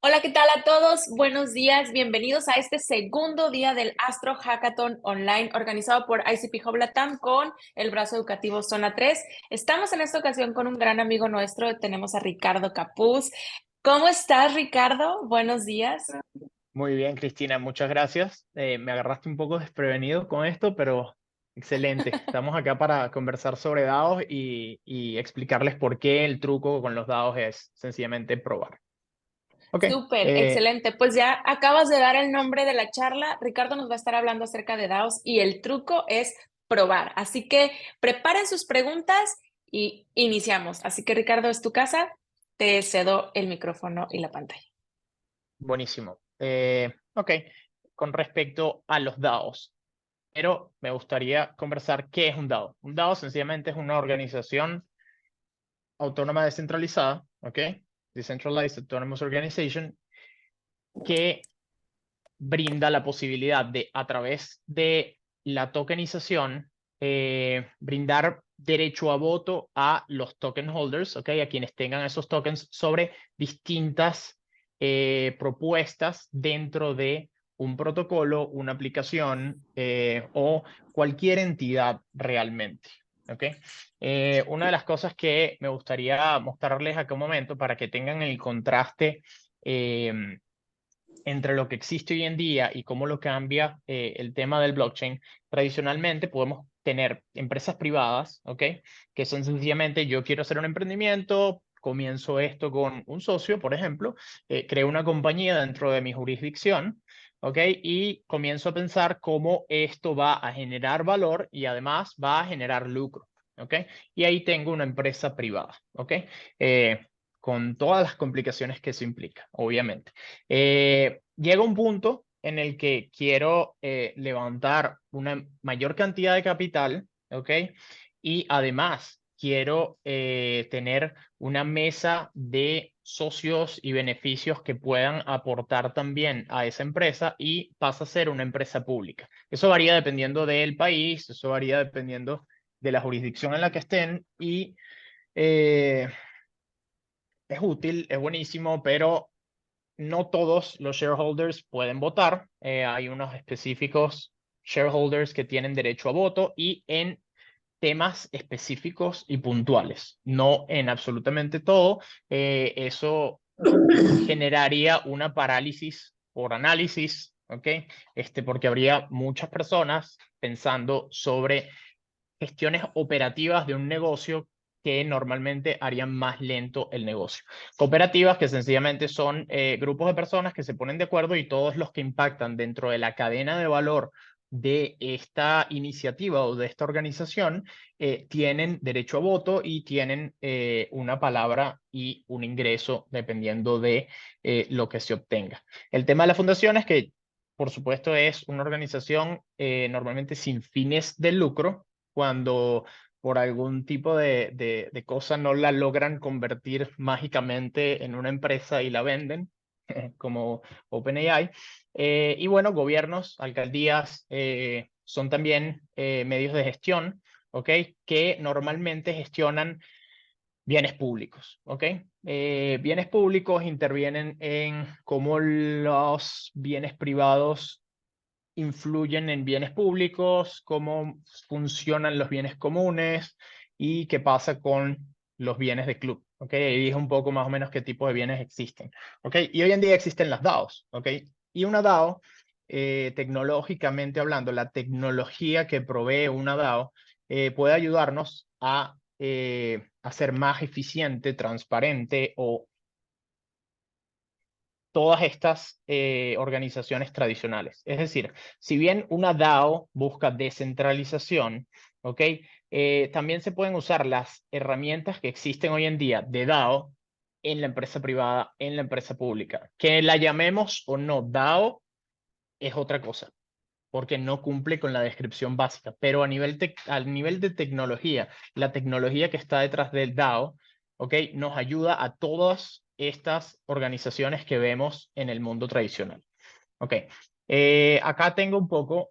Hola, ¿qué tal a todos? Buenos días, bienvenidos a este segundo día del Astro Hackathon Online organizado por ICP Hub Latam con el brazo educativo Zona 3. Estamos en esta ocasión con un gran amigo nuestro, tenemos a Ricardo Capuz. ¿Cómo estás, Ricardo? Buenos días. Muy bien, Cristina, muchas gracias. Me agarraste un poco desprevenido con esto, pero excelente. Estamos acá para conversar sobre dados y explicarles por qué el truco con los dados es sencillamente probar. Ok, Súper, excelente. Pues ya acabas de dar el nombre de la charla. Ricardo nos va a estar hablando acerca de DAOs y el truco es probar. Así que preparen sus preguntas y iniciamos. Así que Ricardo, es tu casa. Te cedo el micrófono y la pantalla. buenísimo. Ok, con respecto a los dados, pero me gustaría conversar qué es un DAO. Un DAO sencillamente es una organización autónoma descentralizada, ok, Decentralized Autonomous Organization, que brinda la posibilidad de, a través de la tokenización, brindar derecho a voto a los token holders, ¿ok? A quienes tengan esos tokens sobre distintas propuestas dentro de un protocolo, una aplicación o cualquier entidad realmente. ¿Ok? Una de las cosas que me gustaría mostrarles acá un momento para que tengan el contraste entre lo que existe hoy en día y cómo lo cambia el tema del blockchain. Tradicionalmente podemos tener empresas privadas, ¿ok? Que son sencillamente, yo quiero hacer un emprendimiento, comienzo esto con un socio, por ejemplo, creo una compañía dentro de mi jurisdicción, ¿ok? Y comienzo a pensar cómo esto va a generar valor y además va a generar lucro, ¿ok? Y ahí tengo una empresa privada, ¿ok? Con todas las complicaciones que eso implica, obviamente. Llega un punto en el que quiero levantar una mayor cantidad de capital, ¿ok? Y además quiero tener una mesa de socios y beneficios que puedan aportar también a esa empresa y pasa a ser una empresa pública. Eso varía dependiendo del país, eso varía dependiendo de la jurisdicción en la que estén y eh, es útil, es buenísimo, pero no todos los shareholders pueden votar. Hay unos específicos shareholders que tienen derecho a voto y en temas específicos y puntuales, no en absolutamente todo. Eso generaría una parálisis por análisis, ¿ok? Porque habría muchas personas pensando sobre gestiones operativas de un negocio que normalmente harían más lento el negocio. Cooperativas que sencillamente son grupos de personas que se ponen de acuerdo y todos los que impactan dentro de la cadena de valor de esta iniciativa o de esta organización tienen derecho a voto y tienen una palabra y un ingreso dependiendo de lo que se obtenga. El tema de la fundación es que, por supuesto, es una organización normalmente sin fines de lucro cuando por algún tipo de cosa no la logran convertir mágicamente en una empresa y la venden, como OpenAI. Y bueno, gobiernos, alcaldías, son también medios de gestión, ¿ok? Que normalmente gestionan bienes públicos, ¿ok? Bienes públicos intervienen en cómo los bienes privados influyen en bienes públicos, cómo funcionan los bienes comunes y qué pasa con los bienes de club. ¿Ok? Ahí dije un poco más o menos qué tipo de bienes existen. ¿Ok? Y hoy en día existen las DAOs. ¿Ok? Y una DAO, tecnológicamente hablando, la tecnología que provee una DAO puede ayudarnos a hacer más eficiente, transparente o todas estas organizaciones tradicionales. Es decir, si bien una DAO busca descentralización, ¿ok? También se pueden usar las herramientas que existen hoy en día de DAO en la empresa privada, en la empresa pública. Que la llamemos o no DAO es otra cosa, porque no cumple con la descripción básica, pero a nivel de tecnología, la tecnología que está detrás del DAO, ¿ok? Nos ayuda a todas estas organizaciones que vemos en el mundo tradicional. ¿Ok? Acá tengo un poco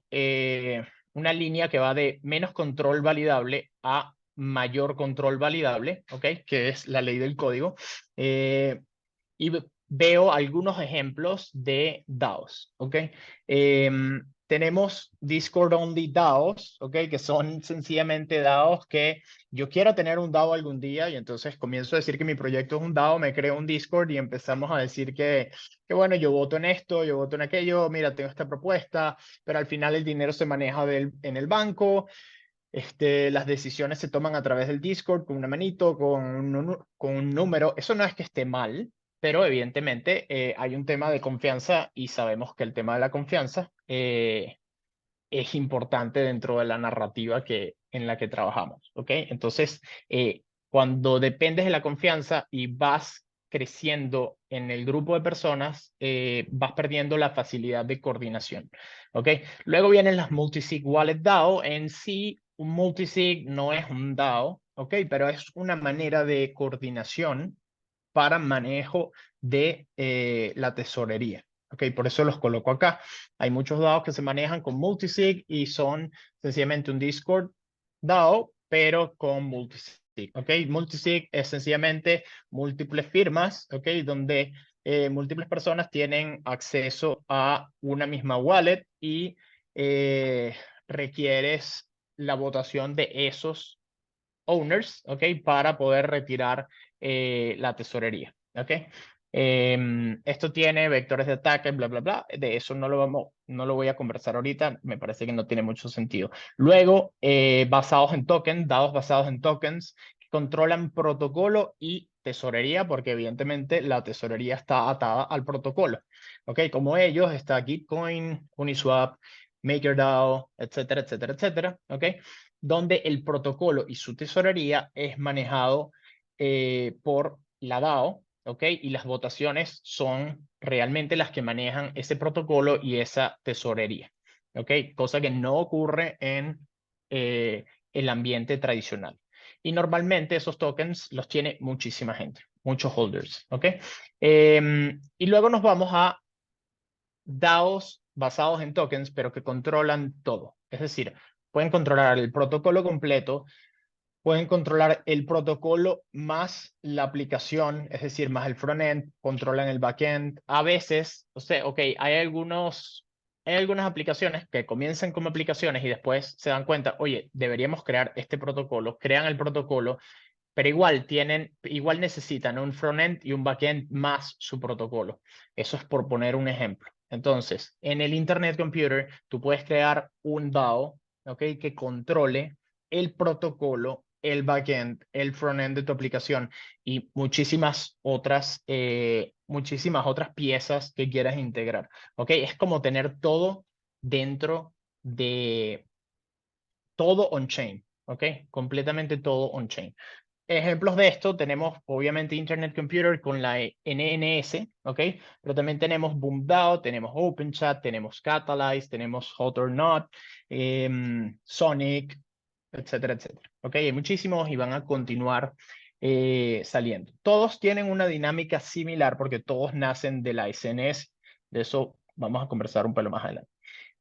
una línea que va de menos control validable a mayor control validable, ¿ok? Que es la ley del código. Y veo algunos ejemplos de DAOs, ¿ok? Tenemos Discord Only DAOs, ¿ok? Que son sencillamente DAOs que yo quiero tener un DAO algún día y entonces comienzo a decir que mi proyecto es un DAO, me creo un Discord y empezamos a decir que bueno, yo voto en esto, yo voto en aquello, mira, tengo esta propuesta, pero al final el dinero se maneja en el banco. Las decisiones se toman a través del Discord con una manito, con un número. Eso no es que esté mal, pero evidentemente hay un tema de confianza y sabemos que el tema de la confianza es importante dentro de la narrativa en la que trabajamos, ¿ok? Entonces, cuando dependes de la confianza y vas creciendo en el grupo de personas, vas perdiendo la facilidad de coordinación, ¿ok? Luego vienen las multisig wallet DAO. En sí, un multisig no es un DAO, ¿ok? Pero es una manera de coordinación para manejo de la tesorería. Okay, por eso los coloco acá. Hay muchos DAOs que se manejan con multisig y son sencillamente un Discord DAO, pero con multisig. Okay, multisig es sencillamente múltiples firmas, okay, donde múltiples personas tienen acceso a una misma wallet y requieres la votación de esos owners, ¿ok? Para poder retirar la tesorería, ¿ok? Esto tiene vectores de ataque, bla, bla, bla. De eso no lo voy a conversar ahorita. Me parece que no tiene mucho sentido. Luego, basados en tokens, dados basados en tokens, que controlan protocolo y tesorería, porque evidentemente la tesorería está atada al protocolo, ¿ok? Como ellos, está Gitcoin, Uniswap, MakerDAO, etcétera, etcétera, etcétera, ¿ok? Donde el protocolo y su tesorería es manejado por la DAO, ¿ok? Y las votaciones son realmente las que manejan ese protocolo y esa tesorería, ¿ok? Cosa que no ocurre en el ambiente tradicional. Y normalmente esos tokens los tiene muchísima gente, muchos holders, ¿ok? Y luego nos vamos a DAOs basados en tokens, pero que controlan todo. Es decir, pueden controlar el protocolo completo, pueden controlar el protocolo más la aplicación, es decir, más el frontend, controlan el backend. A veces, o sea, ok, hay algunas aplicaciones que comienzan como aplicaciones y después se dan cuenta, oye, deberíamos crear este protocolo, crean el protocolo, pero igual necesitan un frontend y un backend más su protocolo. Eso es por poner un ejemplo. Entonces, en el Internet Computer, tú puedes crear un DAO, ¿ok? Que controle el protocolo, el backend, el frontend de tu aplicación y muchísimas otras piezas que quieras integrar, ¿ok? Es como tener todo dentro de todo on-chain, ¿ok? Completamente todo on-chain. Ejemplos de esto tenemos obviamente Internet Computer con la NNS, ¿ok? Pero también tenemos BoomDAO, tenemos OpenChat, tenemos Catalyze, tenemos Hot or Not, Sonic, etcétera, etcétera. ¿Ok? Hay muchísimos y van a continuar saliendo. Todos tienen una dinámica similar porque todos nacen de la SNS. De eso vamos a conversar un pelo más adelante.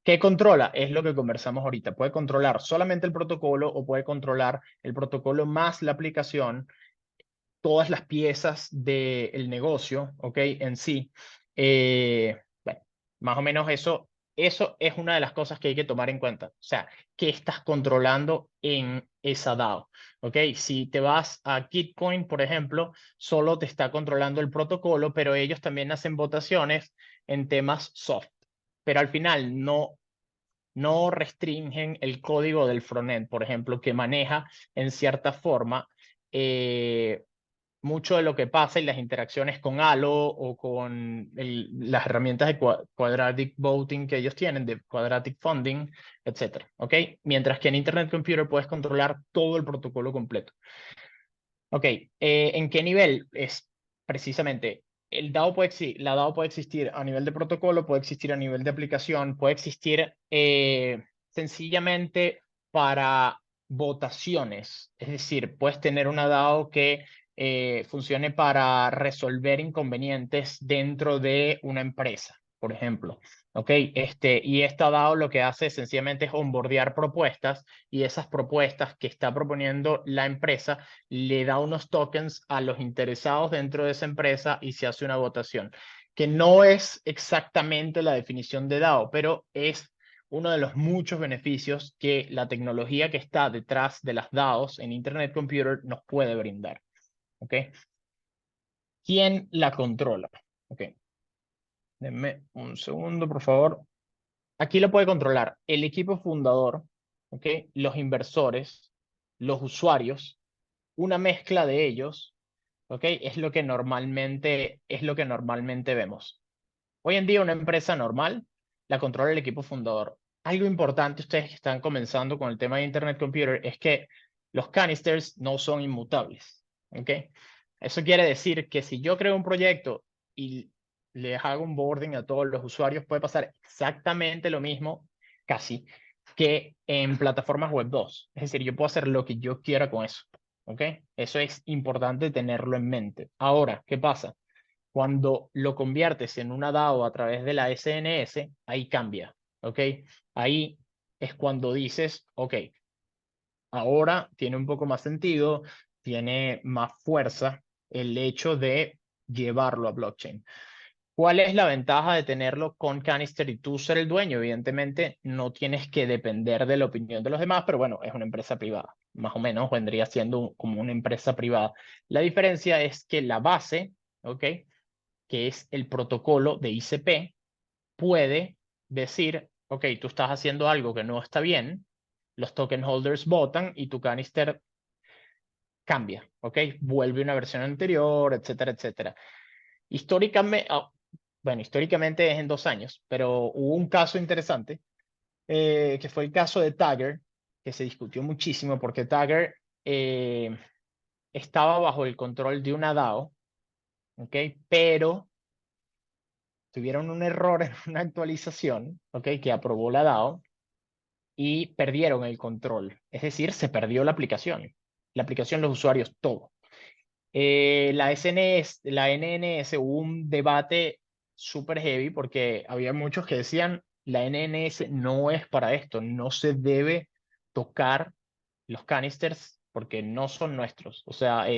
¿Qué controla? Es lo que conversamos ahorita. Puede controlar solamente el protocolo o puede controlar el protocolo más la aplicación, todas las piezas del negocio, ¿ok? En sí. Bueno, más o menos eso es una de las cosas que hay que tomar en cuenta. O sea, ¿qué estás controlando en esa DAO? ¿Ok? Si te vas a Gitcoin, por ejemplo, solo te está controlando el protocolo, pero ellos también hacen votaciones en temas soft. Pero al final no restringen el código del frontend, por ejemplo, que maneja en cierta forma mucho de lo que pasa y las interacciones con Halo o con las herramientas de quadratic voting que ellos tienen, de quadratic funding, etcétera, ¿ok? Mientras que en Internet Computer puedes controlar todo el protocolo completo. Ok, ¿en qué nivel? Es precisamente, la DAO puede existir a nivel de protocolo, puede existir a nivel de aplicación, puede existir sencillamente para votaciones. Es decir, puedes tener una DAO que funcione para resolver inconvenientes dentro de una empresa. por ejemplo. ¿Ok? Y esta DAO lo que hace sencillamente es onboardear propuestas y esas propuestas que está proponiendo la empresa le da unos tokens a los interesados dentro de esa empresa y se hace una votación, que no es exactamente la definición de DAO, pero es uno de los muchos beneficios que la tecnología que está detrás de las DAOs en Internet Computer nos puede brindar. ¿Ok? ¿Quién la controla? ¿Ok? Denme un segundo, por favor. Aquí lo puede controlar el equipo fundador, ¿ok? Los inversores, los usuarios, una mezcla de ellos, ¿ok? Es lo que normalmente vemos. Hoy en día una empresa normal la controla el equipo fundador. Algo importante, ustedes que están comenzando con el tema de Internet Computer, es que los canisters no son inmutables, ¿ok? Eso quiere decir que si yo creo un proyecto y les hago un boarding a todos los usuarios, puede pasar exactamente lo mismo, casi, que en plataformas web 2. Es decir, yo puedo hacer lo que yo quiera con eso, ¿ok? Eso es importante tenerlo en mente. Ahora, ¿qué pasa? Cuando lo conviertes en una DAO a través de la SNS, ahí cambia, ¿ok? Ahí es cuando dices, ok, ahora tiene un poco más sentido, tiene más fuerza el hecho de llevarlo a blockchain. ¿Cuál es la ventaja de tenerlo con Canister y tú ser el dueño? Evidentemente, no tienes que depender de la opinión de los demás, pero bueno, es una empresa privada. Más o menos vendría siendo como una empresa privada. La diferencia es que la base, ¿ok? Que es el protocolo de ICP, puede decir, ok, tú estás haciendo algo que no está bien, los token holders votan y tu canister cambia, ok, vuelve a una versión anterior, etcétera, etcétera. Históricamente, bueno, históricamente es en 2 años, pero hubo un caso interesante, que fue el caso de Tagger, que se discutió muchísimo porque Tagger estaba bajo el control de una DAO, ok, pero tuvieron un error en una actualización, ¿ok? Que aprobó la DAO y perdieron el control. Es decir, se perdió la aplicación, los usuarios, todo. La NNS hubo un debate súper heavy porque había muchos que decían, la NNS no es para esto, no se debe tocar los canisters porque no son nuestros. O sea,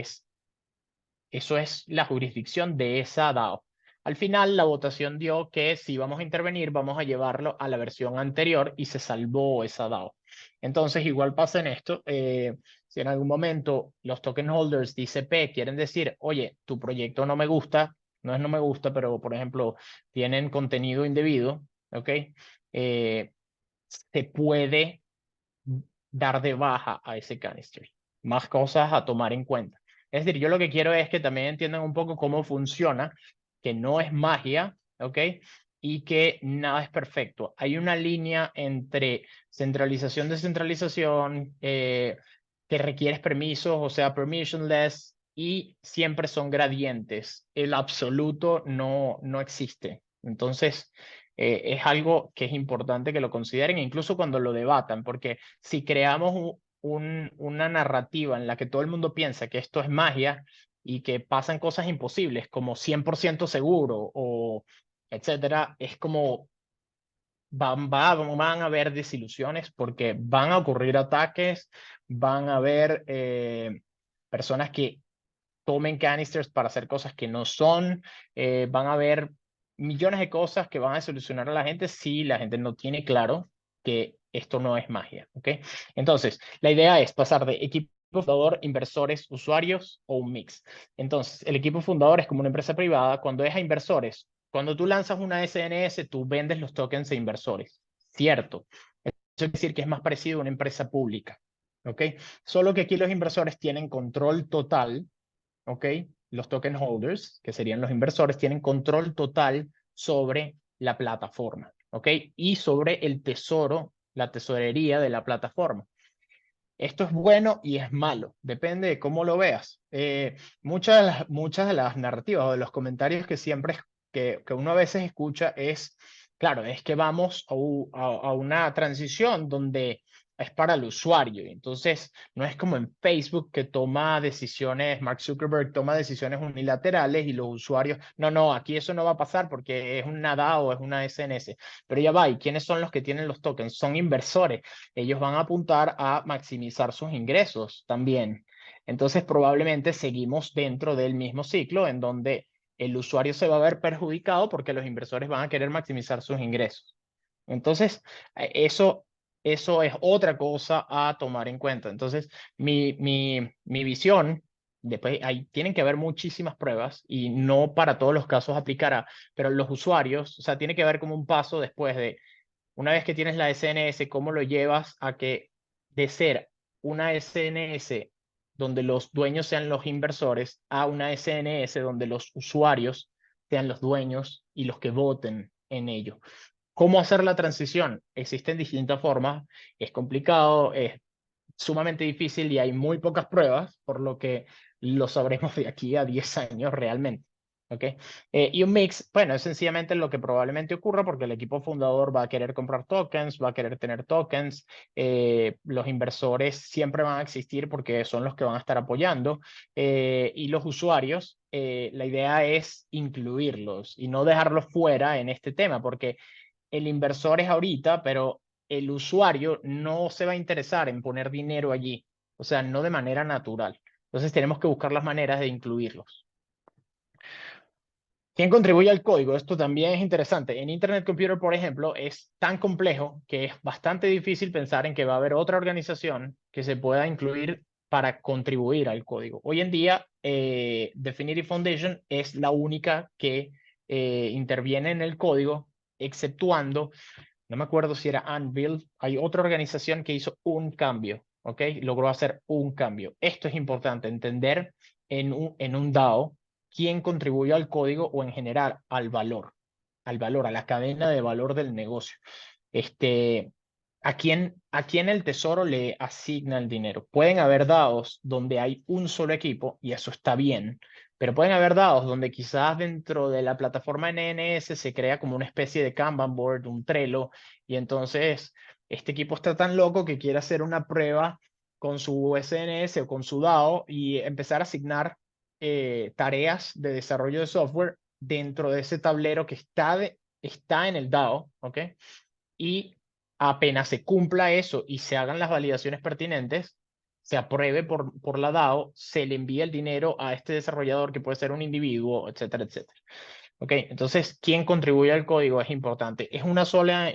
eso es la jurisdicción de esa DAO. Al final, la votación dio que si vamos a intervenir, vamos a llevarlo a la versión anterior y se salvó esa DAO. Entonces, igual pasa en esto. Si en algún momento los token holders de ICP quieren decir, oye, tu proyecto no me gusta, no es no me gusta, pero por ejemplo, tienen contenido indebido, ¿ok? Se puede dar de baja a ese canister. Más cosas a tomar en cuenta. Es decir, yo lo que quiero es que también entiendan un poco cómo funciona, que no es magia, ¿ok? Y que nada es perfecto. Hay una línea entre centralización, descentralización, que requieres permisos, o sea, permissionless, y siempre son gradientes. El absoluto no existe. Entonces, es algo que es importante que lo consideren, incluso cuando lo debatan, porque si creamos una narrativa en la que todo el mundo piensa que esto es magia y que pasan cosas imposibles, como 100% seguro o etcétera, es como van a haber desilusiones porque van a ocurrir ataques, van a haber personas que tomen canisters para hacer cosas que no son, van a haber millones de cosas que van a solucionar a la gente si la gente no tiene claro que esto no es magia, ¿ok? Entonces, la idea es pasar de equipo fundador, inversores, usuarios o un mix. Entonces, el equipo fundador es como una empresa privada. Cuando es a inversores, cuando tú lanzas una SNS, tú vendes los tokens a inversores, ¿cierto? Eso quiere decir que es más parecido a una empresa pública, ¿ok? Solo que aquí los inversores tienen control total, ¿ok? Los token holders, que serían los inversores, tienen control total sobre la plataforma, ¿ok? Y sobre el tesoro, la tesorería de la plataforma. Esto es bueno y es malo, depende de cómo lo veas. Muchas de las narrativas o de los comentarios que siempre que uno a veces escucha es, claro, es que vamos a una transición donde es para el usuario. Entonces, no es como en Facebook que toma decisiones, Mark Zuckerberg toma decisiones unilaterales y los usuarios, no, no, aquí eso no va a pasar porque es una DAO o es una SNS. Pero ya va, ¿y quiénes son los que tienen los tokens? Son inversores. Ellos van a apuntar a maximizar sus ingresos también. Entonces, probablemente seguimos dentro del mismo ciclo en donde el usuario se va a ver perjudicado porque los inversores van a querer maximizar sus ingresos. Entonces, eso es otra cosa a tomar en cuenta. Entonces, mi visión, después ahí tienen que haber muchísimas pruebas y no para todos los casos aplicará, pero los usuarios, o sea, tiene que haber como un paso después de, una vez que tienes la SNS, cómo lo llevas a que de ser una SNS donde los dueños sean los inversores a una SNS donde los usuarios sean los dueños y los que voten en ello. ¿Cómo hacer la transición? Existen distintas formas, es complicado, es sumamente difícil y hay muy pocas pruebas, por lo que lo sabremos de aquí a 10 años realmente. ¿Ok? Y un mix, bueno, es sencillamente lo que probablemente ocurra porque el equipo fundador va a querer comprar tokens, va a querer tener tokens, los inversores siempre van a existir porque son los que van a estar apoyando y los usuarios, la idea es incluirlos y no dejarlos fuera en este tema porque el inversor es ahorita, pero el usuario no se va a interesar en poner dinero allí, o sea, no de manera natural. Entonces tenemos que buscar las maneras de incluirlos. ¿Quién contribuye al código? Esto también es interesante. En Internet Computer, por ejemplo, es tan complejo que es bastante difícil pensar en que va a haber otra organización que se pueda incluir para contribuir al código. Hoy en día, Definitive Foundation es la única que interviene en el código, exceptuando, no me acuerdo si era Anvil, hay otra organización que hizo un cambio, ¿ok? Logró hacer un cambio. Esto es importante, entender en un DAO quién contribuye al código o en general al valor, a la cadena de valor del negocio. Este, ¿a quién el tesoro le asigna el dinero? Pueden haber DAOs donde hay un solo equipo y eso está bien, pero pueden haber DAOs donde quizás dentro de la plataforma NNS se crea como una especie de Kanban board, un Trello, y entonces este equipo está tan loco que quiere hacer una prueba con su SNS o con su DAO y empezar a asignar tareas de desarrollo de software dentro de ese tablero que está en el DAO, ¿ok? Y apenas se cumpla eso y se hagan las validaciones pertinentes, se apruebe por la DAO, se le envía el dinero a este desarrollador que puede ser un individuo, etcétera, etcétera. Ok, entonces, ¿quién contribuye al código? Es importante. ¿Es una sola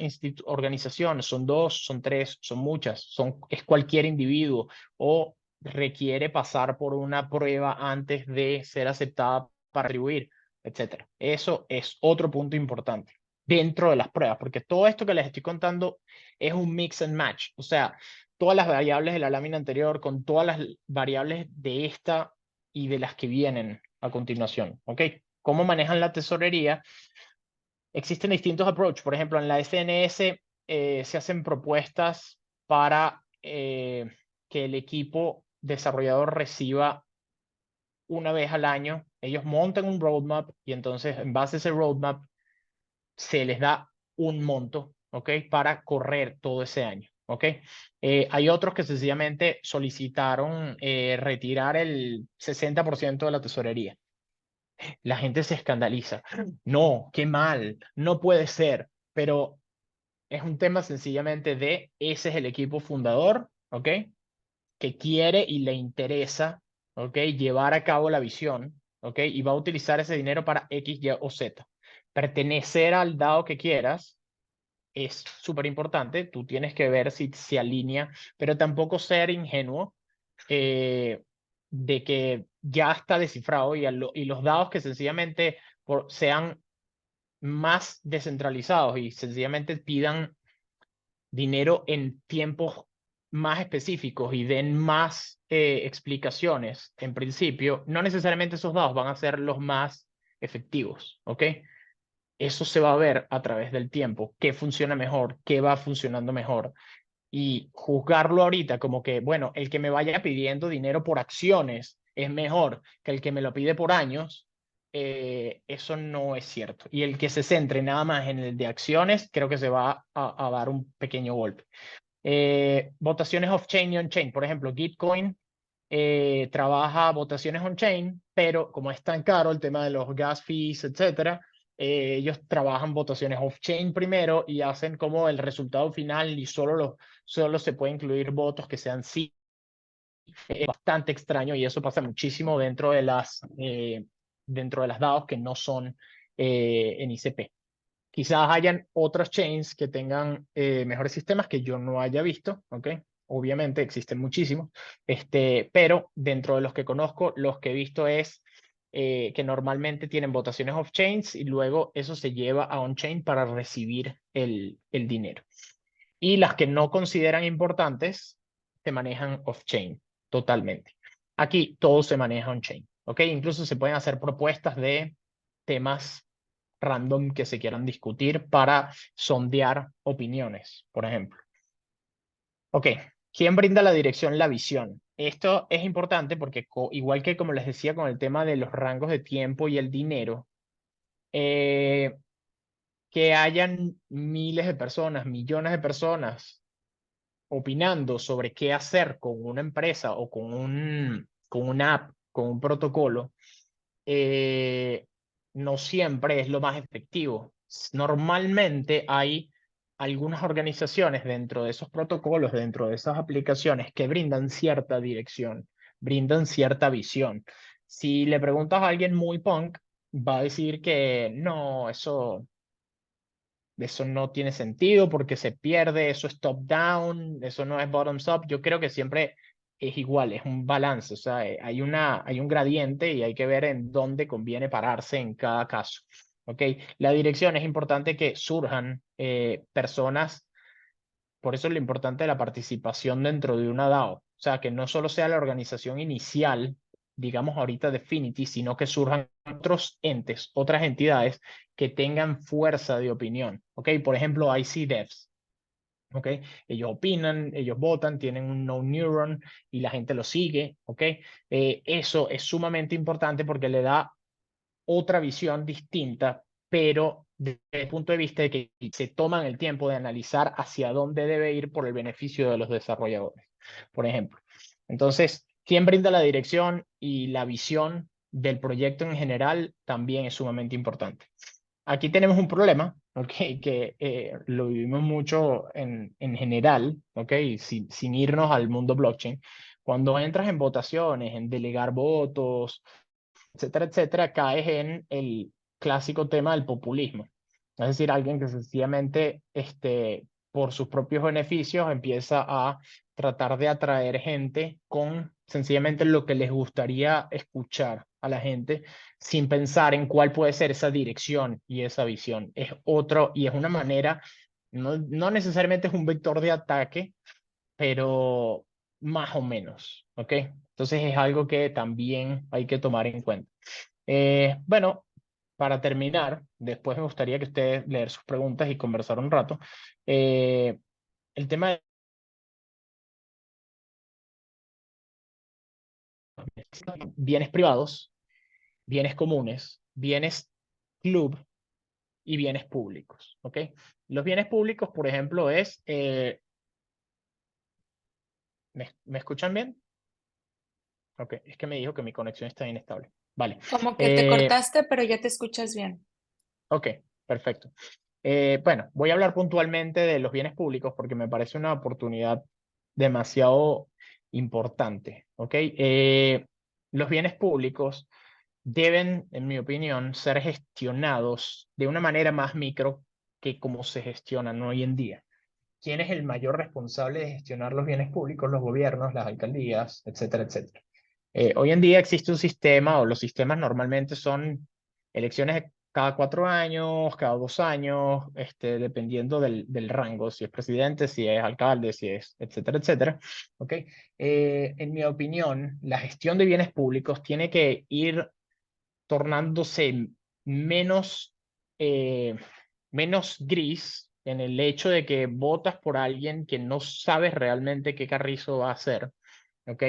organización? ¿Son dos? ¿Son tres? ¿Son muchas? ¿Es cualquier individuo? ¿O requiere pasar por una prueba antes de ser aceptada para contribuir? Etcétera. Eso es otro punto importante dentro de las pruebas, porque todo esto que les estoy contando es un mix and match. O sea, todas las variables de la lámina anterior con todas las variables de esta y de las que vienen a continuación. ¿Ok? ¿Cómo manejan la tesorería? Existen distintos approaches. Por ejemplo, en la SNS se hacen propuestas para que el equipo desarrollador reciba una vez al año. Ellos montan un roadmap y entonces en base a ese roadmap se les da un monto, ¿ok? Para correr todo ese año, ¿ok? Hay otros que sencillamente solicitaron retirar el 60% de la tesorería. La gente se escandaliza. No, qué mal, no puede ser, pero es un tema sencillamente de ese es el equipo fundador, ¿ok? Que quiere y le interesa, ¿ok? Llevar a cabo la visión, ¿ok? Y va a utilizar ese dinero para X, Y o Z. Pertenecer al DAO que quieras es súper importante, tú tienes que ver si se alinea, pero tampoco ser ingenuo eh, de que ya está descifrado y los dados que sencillamente sean más descentralizados y sencillamente pidan dinero en tiempos más específicos y den más explicaciones, en principio, no necesariamente esos dados van a ser los más efectivos, ¿ok? Eso se va a ver a través del tiempo, qué funciona mejor, qué va funcionando mejor. Y juzgarlo ahorita como que, bueno, el que me vaya pidiendo dinero por acciones es mejor que el que me lo pide por años, eso no es cierto. Y el que se centre nada más en el de acciones, creo que se va a dar un pequeño golpe. Votaciones off-chain y on-chain. Por ejemplo, Gitcoin trabaja votaciones on-chain, pero como es tan caro el tema de los gas fees, etcétera, ellos trabajan votaciones off-chain primero y hacen como el resultado final y solo se puede incluir votos que sean sí. Es bastante extraño y eso pasa muchísimo dentro de las DAOs que no son en ICP. Quizás hayan otros chains que tengan mejores sistemas que yo no haya visto, ¿ok? Obviamente existen muchísimos, pero dentro de los que conozco, los que he visto es que normalmente tienen votaciones off-chains y luego eso se lleva a on-chain para recibir el dinero. Y las que no consideran importantes se manejan off-chain totalmente. Aquí todo se maneja on-chain, ¿ok? Incluso se pueden hacer propuestas de temas random que se quieran discutir para sondear opiniones, por ejemplo. Ok, ¿quién brinda la dirección, la visión? Esto es importante porque igual que como les decía con el tema de los rangos de tiempo y el dinero, eh, que hayan miles de personas, millones de personas opinando sobre qué hacer con una empresa o con una app, con un protocolo, eh, no siempre es lo más efectivo. Normalmente hay algunas organizaciones dentro de esos protocolos, dentro de esas aplicaciones que brindan cierta dirección, brindan cierta visión. Si le preguntas a alguien muy punk, va a decir que no, eso no tiene sentido porque se pierde, eso es top-down, eso no es bottoms-up. Yo creo que siempre es igual, es un balance, o sea, hay un gradiente y hay que ver en dónde conviene pararse en cada caso. ¿Ok? La dirección es importante que surjan personas, por eso es lo importante de la participación dentro de una DAO. O sea, que no solo sea la organización inicial, digamos ahorita Definity, sino que surjan otros entes, otras entidades que tengan fuerza de opinión. ¿Ok? Por ejemplo, IC Devs. ¿Ok? Ellos opinan, ellos votan, tienen un no neuron y la gente lo sigue. ¿Ok? Eso es sumamente importante porque le da otra visión distinta, pero desde el punto de vista de que se toman el tiempo de analizar hacia dónde debe ir por el beneficio de los desarrolladores, por ejemplo. Entonces, quién brinda la dirección y la visión del proyecto en general también es sumamente importante. Aquí tenemos un problema, ¿ok? Que lo vivimos mucho en general, ¿ok? Sin irnos al mundo blockchain. Cuando entras en votaciones, en delegar votos, etcétera, etcétera, caes en el clásico tema del populismo. Es decir, alguien que sencillamente, por sus propios beneficios, empieza a tratar de atraer gente con sencillamente lo que les gustaría escuchar a la gente, sin pensar en cuál puede ser esa dirección y esa visión. Es otro, y es una manera, no necesariamente es un vector de ataque, pero más o menos, ¿ok? Entonces es algo que también hay que tomar en cuenta. Bueno, para terminar, después me gustaría que ustedes leer sus preguntas y conversar un rato. El tema de bienes privados, bienes comunes, bienes club y bienes públicos, ¿ok? Los bienes públicos, por ejemplo, ¿me escuchan bien? Ok, es que me dijo que mi conexión está inestable. Vale. Como que te Eh, cortaste, pero ya te escuchas bien. ok, perfecto. Bueno, voy a hablar puntualmente de los bienes públicos porque me parece una oportunidad demasiado importante, ¿ok? Los bienes públicos deben, en mi opinión, ser gestionados de una manera más micro que como se gestionan hoy en día. ¿Quién es el mayor responsable de gestionar los bienes públicos? Los gobiernos, las alcaldías, etcétera, etcétera. Hoy en día existe un sistema, o los sistemas normalmente son elecciones cada 4 años, cada 2 años, dependiendo del rango, si es presidente, si es alcalde, si es, etcétera, etcétera. ¿Ok? En mi opinión, la gestión de bienes públicos tiene que ir tornándose menos, eh, menos gris en el hecho de que votas por alguien que no sabes realmente qué carrizo va a hacer, ¿ok?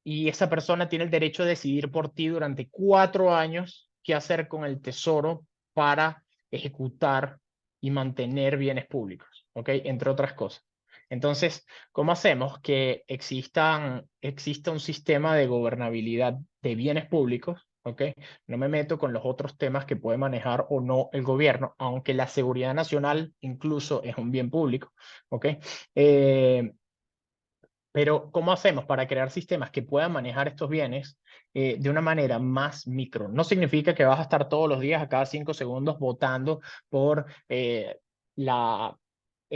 Y esa persona tiene el derecho de decidir por ti durante 4 años qué hacer con el tesoro para ejecutar y mantener bienes públicos, ¿ok? Entre otras cosas. Entonces, ¿cómo hacemos que exista un sistema de gobernabilidad de bienes públicos? ¿Ok? No me meto con los otros temas que puede manejar o no el gobierno, aunque la seguridad nacional incluso es un bien público. ¿Ok? Eh, pero, ¿cómo hacemos para crear sistemas que puedan manejar estos bienes de una manera más micro? No significa que vas a estar todos los días, a cada 5 segundos, votando por el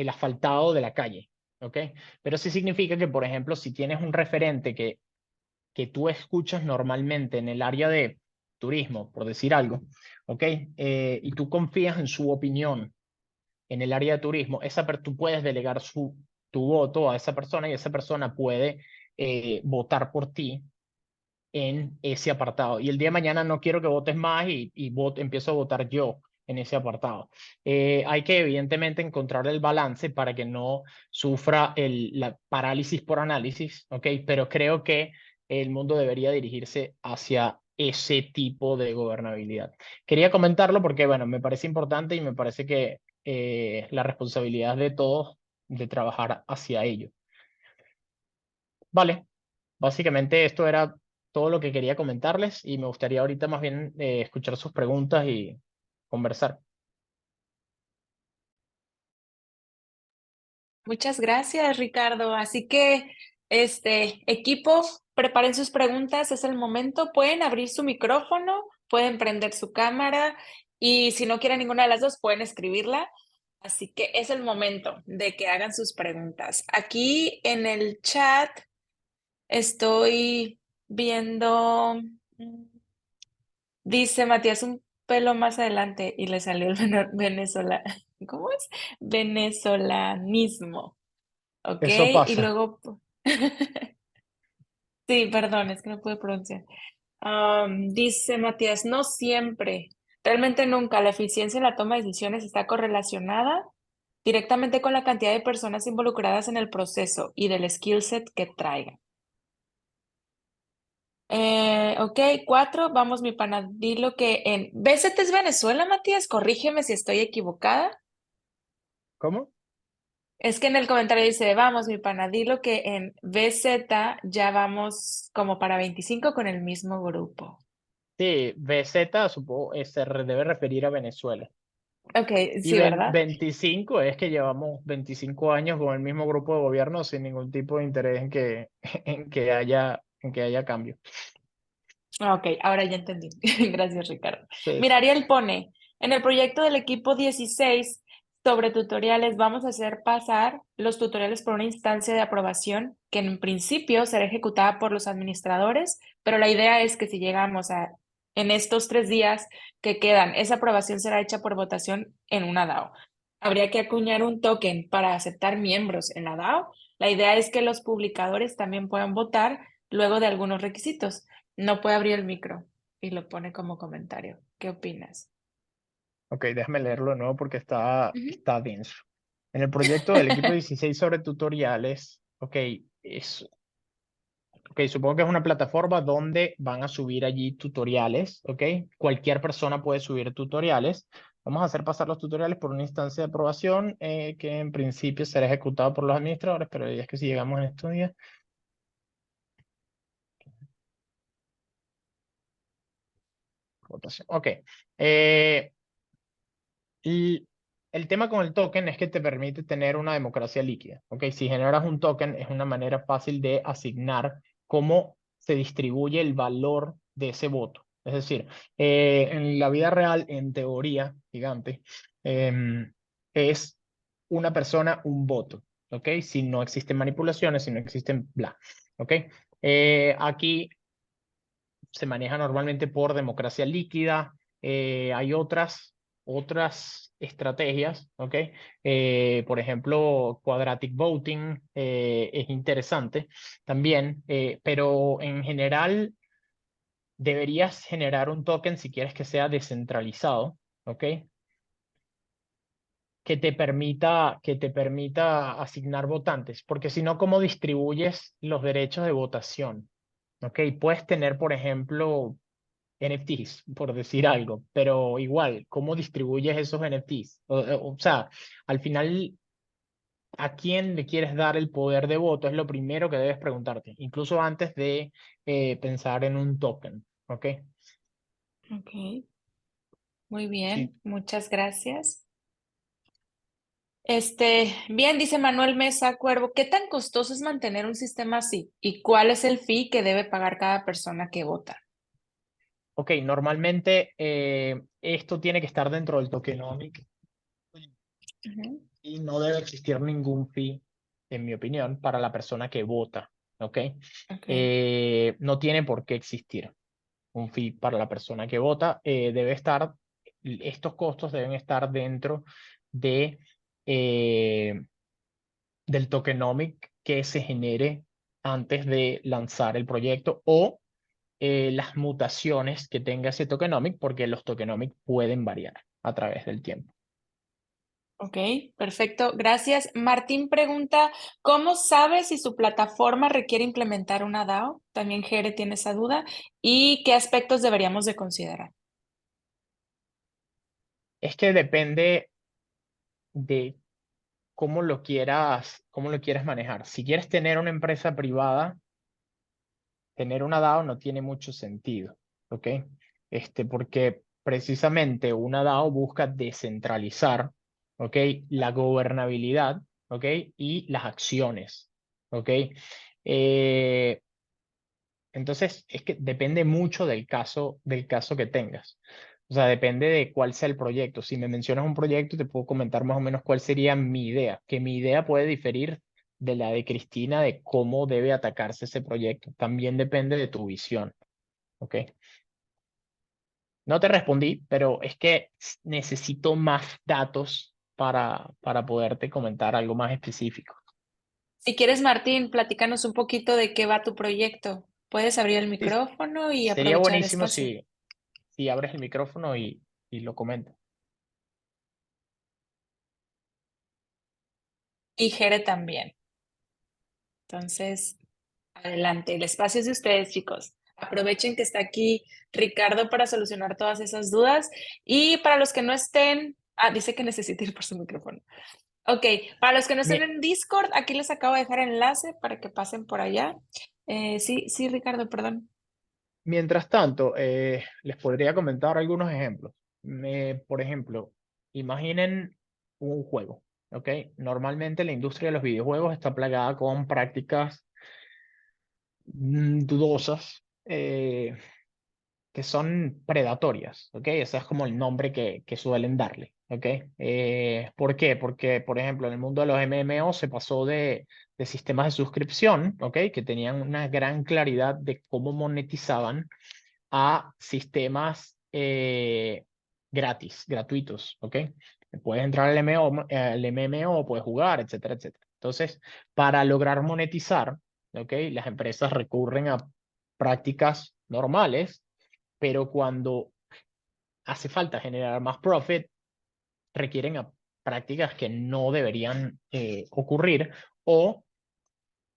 asfaltado de la calle, ¿ok? Pero sí significa que, por ejemplo, si tienes un referente que tú escuchas normalmente en el área de turismo, por decir algo, ¿ok? Y tú confías en su opinión en el área de turismo, tú puedes delegar tu voto a esa persona y esa persona puede votar por ti en ese apartado. Y el día de mañana no quiero que votes más empiezo a votar yo en ese apartado. Hay que evidentemente encontrar el balance para que no sufra la parálisis por análisis, ¿ok? Pero creo que el mundo debería dirigirse hacia ese tipo de gobernabilidad. Quería comentarlo porque, bueno, me parece importante y me parece que la responsabilidad de todos de trabajar hacia ello. Vale, básicamente esto era todo lo que quería comentarles y me gustaría ahorita más bien escuchar sus preguntas y conversar. Muchas gracias, Ricardo. Así que, equipo, preparen sus preguntas, es el momento. Pueden abrir su micrófono, pueden prender su cámara y si no quieren ninguna de las dos, pueden escribirla. Así que es el momento de que hagan sus preguntas. Aquí en el chat estoy viendo, dice Matías, un pelo más adelante y le salió el Venezuela. ¿Cómo es? Venezolanismo. Ok, Eso y pasa. luego, sí, perdón, es que no pude pronunciar. Dice Matías, no siempre, realmente nunca, la eficiencia en la toma de decisiones está correlacionada directamente con la cantidad de personas involucradas en el proceso y del skill set que traigan. Ok, 4, vamos, mi pana, dilo que en BCT es Venezuela, Matías, corrígeme si estoy equivocada. ¿Cómo? Es que en el comentario dice, vamos, mi pana, dilo que en BZ ya vamos como para 25 con el mismo grupo. Sí, BZ supongo debe referir a Venezuela. Ok, Y sí, ¿verdad? 25 es que llevamos 25 años con el mismo grupo de gobierno sin ningún tipo de interés en que haya cambio. Ok, ahora ya entendí. Gracias, Ricardo. Sí, Mira, Ariel pone, en el proyecto del equipo 16 sobre tutoriales, vamos a hacer pasar los tutoriales por una instancia de aprobación que en principio será ejecutada por los administradores, pero la idea es que si llegamos a, en estos 3 días que quedan, esa aprobación será hecha por votación en una DAO. Habría que acuñar un token para aceptar miembros en la DAO. La idea es que los publicadores también puedan votar luego de algunos requisitos. No puede abrir el micro y lo pone como comentario. ¿Qué opinas? ok, déjame leerlo de nuevo porque está, Ujú. está denso. En el proyecto del equipo 16 sobre tutoriales, ok, es Ok, supongo que es una plataforma donde van a subir allí tutoriales, ¿ok? Cualquier persona puede subir tutoriales. Vamos a hacer pasar los tutoriales por una instancia de aprobación que en principio será ejecutada por los administradores, pero ya es que si llegamos en estos días, votación. Ok. Eh, y el tema con el token es que te permite tener una democracia líquida, ¿ok? Si generas un token es una manera fácil de asignar cómo se distribuye el valor de ese voto. Es decir, en la vida real, en teoría, gigante, es una persona, un voto, ¿ok? Si no existen manipulaciones, si no existen bla, ¿ok? Aquí se maneja normalmente por democracia líquida. Hay otras estrategias, ¿ok? Por ejemplo, quadratic voting es interesante también, pero en general deberías generar un token si quieres que sea descentralizado, ¿ok? Que te permita asignar votantes, porque si no, ¿cómo distribuyes los derechos de votación? ¿Ok? Puedes tener, por ejemplo, NFTs, por decir algo, pero igual, ¿cómo distribuyes esos NFTs? O sea, al final a quién le quieres dar el poder de voto es lo primero que debes preguntarte, incluso antes de pensar en un token, ¿ok? Ok, muy Sí. bien, muchas gracias. Bien, dice Manuel Mesa Cuervo, ¿qué tan costoso es mantener un sistema así? ¿Y cuál es el fee que debe pagar cada persona que vota? Ok, normalmente esto tiene que estar dentro del tokenomic Ujú. y no debe existir ningún fee, en mi opinión, para la persona que vota, ¿ok? Ok, No tiene por qué existir un fee para la persona que vota. Estos costos deben estar dentro de, eh, del tokenomic que se genere antes de lanzar el proyecto o las mutaciones que tenga ese tokenomic, porque los tokenomic pueden variar a través del tiempo. ok, perfecto, gracias. Martín pregunta, ¿cómo sabe si su plataforma requiere implementar una DAO? También Jere tiene esa duda. ¿Y qué aspectos deberíamos de considerar? Es que depende de cómo lo quieras manejar. Si quieres tener una empresa privada, tener una DAO no tiene mucho sentido, ¿ok? Porque precisamente una DAO busca descentralizar, ¿ok? La gobernabilidad, ¿ok? Y las acciones, ¿ok? Eh, entonces, es que depende mucho del caso que tengas. O sea, depende de cuál sea el proyecto. Si me mencionas un proyecto, te puedo comentar más o menos cuál sería mi idea, que mi idea puede diferir de la de Cristina de cómo debe atacarse ese proyecto. También depende de tu visión, ¿ok? No te respondí, pero es que necesito más datos para poderte comentar algo más específico. Si quieres, Martín, platícanos un poquito de qué va tu proyecto. Puedes abrir el Sí, micrófono y sería aprovechar el buenísimo espacio. si abres el micrófono y lo comentas. Y Jere también. Entonces, adelante, el espacio es de ustedes, chicos. Aprovechen que está aquí Ricardo para solucionar todas esas dudas. Y para los que no estén, dice que necesita ir por su micrófono. Ok, para los que no estén Bien, en Discord, aquí les acabo de dejar enlace para que pasen por allá. Sí, sí, Ricardo, perdón. mientras tanto, les podría comentar algunos ejemplos. Por ejemplo, imaginen un juego, ¿ok? Normalmente la industria de los videojuegos está plagada con prácticas dudosas que son predatorias, ¿ok? Ese es como el nombre que suelen darle, ¿ok? ¿Por qué? Porque, por ejemplo, en el mundo de los MMO se pasó de sistemas de suscripción, ¿ok? Que tenían una gran claridad de cómo monetizaban a sistemas gratuitos, ¿ok? Puedes entrar al MMO, puedes jugar, etcétera, etcétera. Entonces, para lograr monetizar, ¿ok? Las empresas recurren a prácticas normales, pero cuando hace falta generar más profit, requieren a prácticas que no deberían ocurrir o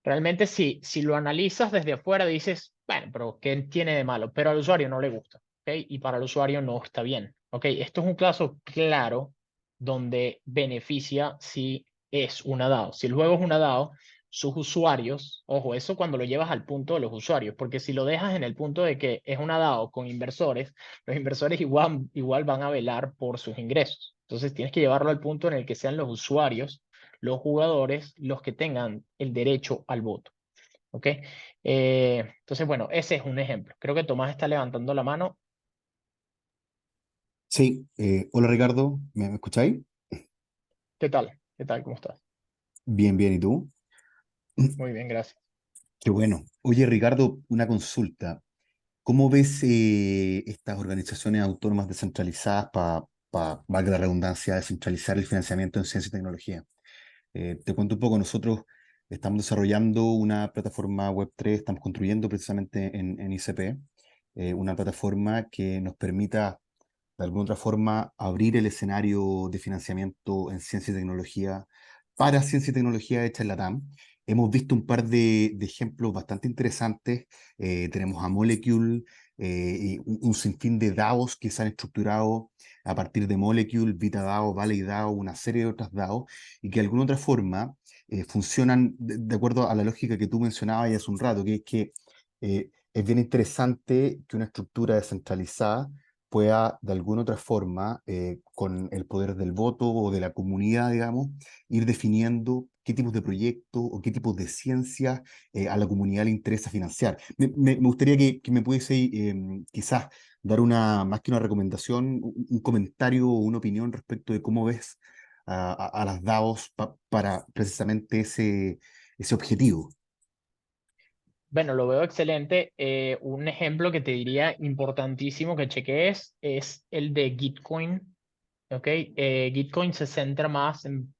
realmente si lo analizas desde afuera dices, bueno, pero ¿qué tiene de malo? Pero al usuario no le gusta, ¿ok? Y para el usuario no está bien, ¿ok? Esto es un caso claro donde beneficia si es una DAO. Si el juego es una DAO, sus usuarios, ojo, eso cuando lo llevas al punto de los usuarios, porque si lo dejas en el punto de que es una DAO con inversores, los inversores igual van a velar por sus ingresos. Entonces tienes que llevarlo al punto en el que sean los usuarios los jugadores los que tengan el derecho al voto. ¿Ok? Entonces, bueno, ese es un ejemplo. Creo que Tomás está levantando la mano. Sí, hola Ricardo, ¿me escucháis? ¿Qué tal? ¿Qué tal? ¿Cómo estás? Bien, bien, ¿y tú? Muy bien, gracias. Qué bueno. Oye Ricardo, una consulta. ¿Cómo ves estas organizaciones autónomas descentralizadas para, valga la redundancia, descentralizar el financiamiento en ciencia y tecnología? Te cuento un poco, nosotros estamos desarrollando una plataforma Web3, estamos construyendo precisamente en ICP, una plataforma que nos permita de alguna otra forma abrir el escenario de financiamiento en ciencia y tecnología para ciencia y tecnología hecha en la TAM. Hemos visto un par de ejemplos bastante interesantes. Tenemos a Molecule y un sinfín de DAOs que se han estructurado a partir de Molecule, VitaDAO, ValleyDAO, una serie de otras DAOs y que de alguna otra forma funcionan de acuerdo a la lógica que tú mencionabas ya hace un rato, que es que es bien interesante que una estructura descentralizada pueda de alguna otra forma, con el poder del voto o de la comunidad, digamos, ir definiendo qué tipos de proyectos o qué tipos de ciencias a la comunidad le interesa financiar. Me gustaría que me pudiese quizás dar más que una recomendación, un comentario o una opinión respecto de cómo ves a las DAOs para precisamente ese objetivo. Bueno, lo veo excelente. Un ejemplo que te diría importantísimo que chequees es el de Gitcoin. ¿Ok? Gitcoin se centra más en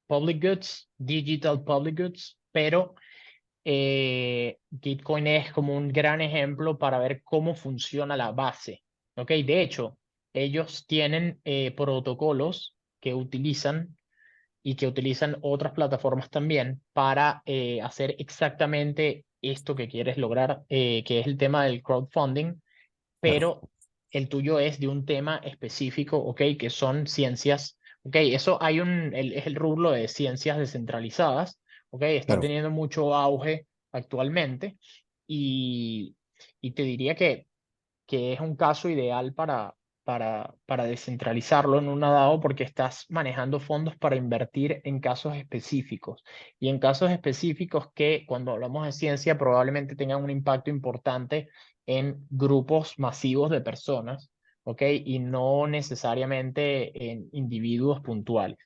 public goods, digital public goods, pero Gitcoin es como un gran ejemplo para ver cómo funciona la base. ¿Ok? De hecho, ellos tienen protocolos que utilizan y que utilizan otras plataformas también para hacer exactamente esto que quieres lograr, que es el tema del crowdfunding, Claro, pero el tuyo es de un tema específico, ¿ok? Que son ciencias, ¿ok? Eso hay es el rubro de ciencias descentralizadas, ¿ok? Está claro. teniendo mucho auge actualmente y, y te diría que es un caso ideal para descentralizarlo en una DAO porque estás manejando fondos para invertir en casos específicos y en casos específicos que cuando hablamos de ciencia probablemente tengan un impacto importante en grupos masivos de personas, ¿ok? Y no necesariamente en individuos puntuales.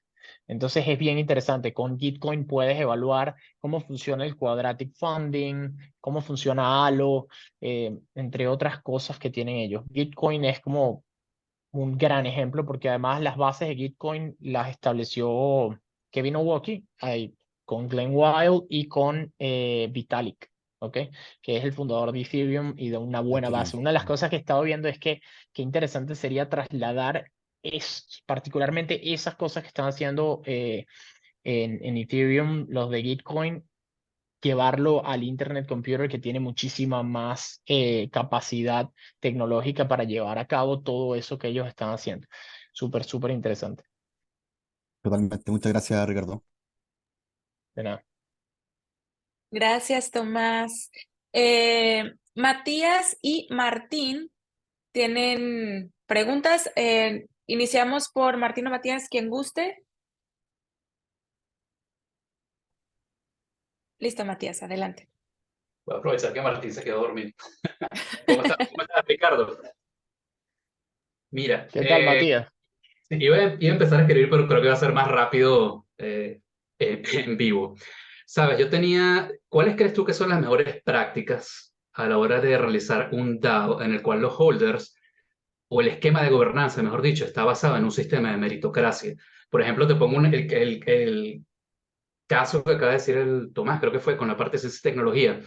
Entonces es bien interesante. Con Gitcoin puedes evaluar cómo funciona el quadratic funding, cómo funciona Halo, entre otras cosas que tienen ellos. Gitcoin es como un gran ejemplo porque además las bases de Gitcoin las estableció Kevin Owocki ahí, con Glenn Wild y con Vitalik, ¿ok? Que es el fundador de Ethereum y de una buena Ethereum. base. Una de las cosas que he estado viendo es que qué interesante sería trasladar particularmente esas cosas que están haciendo en Ethereum, los de Gitcoin, llevarlo al Internet Computer que tiene muchísima más capacidad tecnológica para llevar a cabo todo eso que ellos están haciendo. Súper, súper interesante. Totalmente. Muchas gracias, Ricardo. De nada. Gracias, Tomás. Matías y Martín tienen preguntas. Iniciamos por Martín o Matías, quien guste. Listo, Matías, adelante. Voy a aprovechar que Martín se quedó dormido. ¿Cómo estás, Ricardo? Mira, ¿Qué tal, Matías? iba a empezar a escribir, pero creo que va a ser más rápido en vivo. Sabes, ¿cuáles crees tú que son las mejores prácticas a la hora de realizar un DAO en el cual los holders o el esquema de gobernanza, mejor dicho, está basado en un sistema de meritocracia? Por ejemplo, te pongo el caso que acaba de decir el Tomás, creo que fue con la parte de ciencia y tecnología.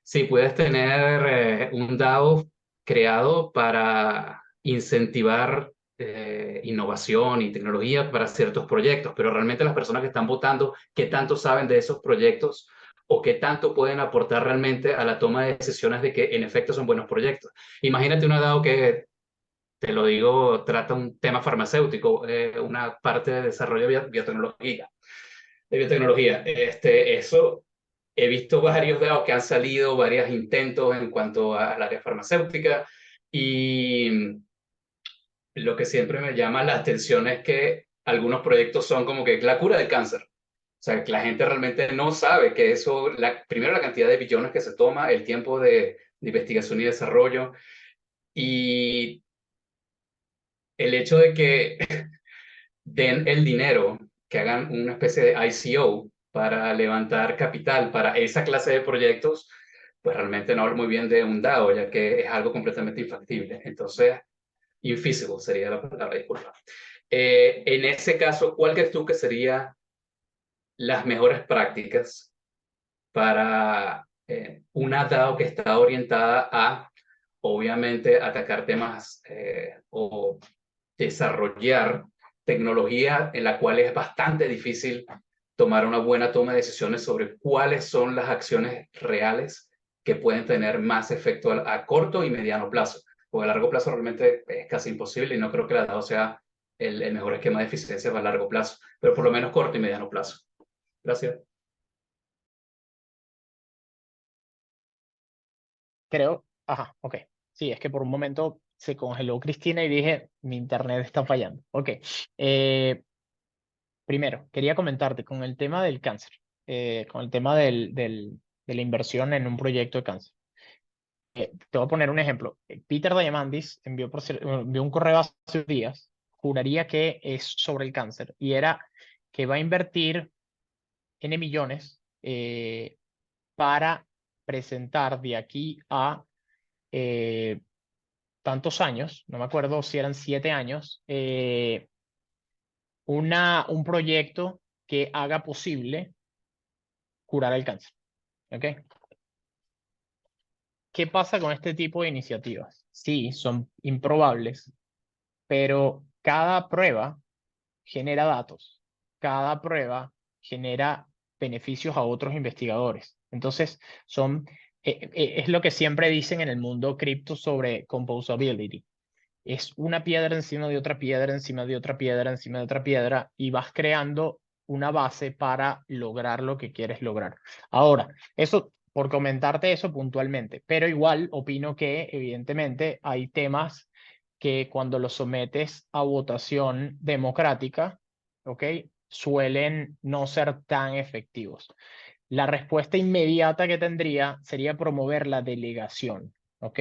Sí, puedes tener un DAO creado para incentivar innovación y tecnología para ciertos proyectos, pero realmente las personas que están votando, ¿qué tanto saben de esos proyectos o qué tanto pueden aportar realmente a la toma de decisiones de que en efecto son buenos proyectos? Imagínate una DAO que, te lo digo, trata un tema farmacéutico, una parte de desarrollo de biotecnología. Eso he visto varios DAOs que han salido, varios intentos en cuanto al área farmacéutica y lo que siempre me llama la atención es que algunos proyectos son como que la cura del cáncer. O sea, que la gente realmente no sabe que eso, primero la cantidad de billones que se toma, el tiempo de investigación y desarrollo y el hecho de que den el dinero, que hagan una especie de ICO para levantar capital para esa clase de proyectos, pues realmente no hablo muy bien de un DAO, ya que es algo completamente infactible. Entonces, infeasible sería la palabra, disculpa. En ese caso, ¿cuál crees tú que serían las mejores prácticas para una DAO que está orientada a, obviamente, atacar temas o desarrollar tecnología en la cual es bastante difícil tomar una buena toma de decisiones sobre cuáles son las acciones reales que pueden tener más efecto a corto y mediano plazo? Porque a largo plazo realmente es casi imposible y no creo que la DAO sea el mejor esquema de eficiencia para largo plazo, pero por lo menos corto y mediano plazo. Gracias. creo, ajá, ok. Sí, es que por un momento se congeló Cristina y dije, mi internet está fallando. Ok. Primero, quería comentarte con el tema del cáncer, con el tema de la inversión en un proyecto de cáncer. Te voy a poner un ejemplo. Peter Diamandis envió un correo hace unos días, juraría que es sobre el cáncer, y era que va a invertir N millones para presentar de aquí a tantos años, no me acuerdo si eran 7 años, un proyecto que haga posible curar el cáncer. ¿Ok? ¿Qué pasa con este tipo de iniciativas? Sí, son improbables, pero cada prueba genera datos, cada prueba genera beneficios a otros investigadores. Entonces, es lo que siempre dicen en el mundo cripto sobre composability. Es una piedra encima de otra piedra, encima de otra piedra, encima de otra piedra, y vas creando una base para lograr lo que quieres lograr. Ahora, eso, por comentarte eso puntualmente, pero igual opino que evidentemente hay temas que cuando los sometes a votación democrática, ¿ok? Suelen no ser tan efectivos. La respuesta inmediata que tendría sería promover la delegación, ¿ok?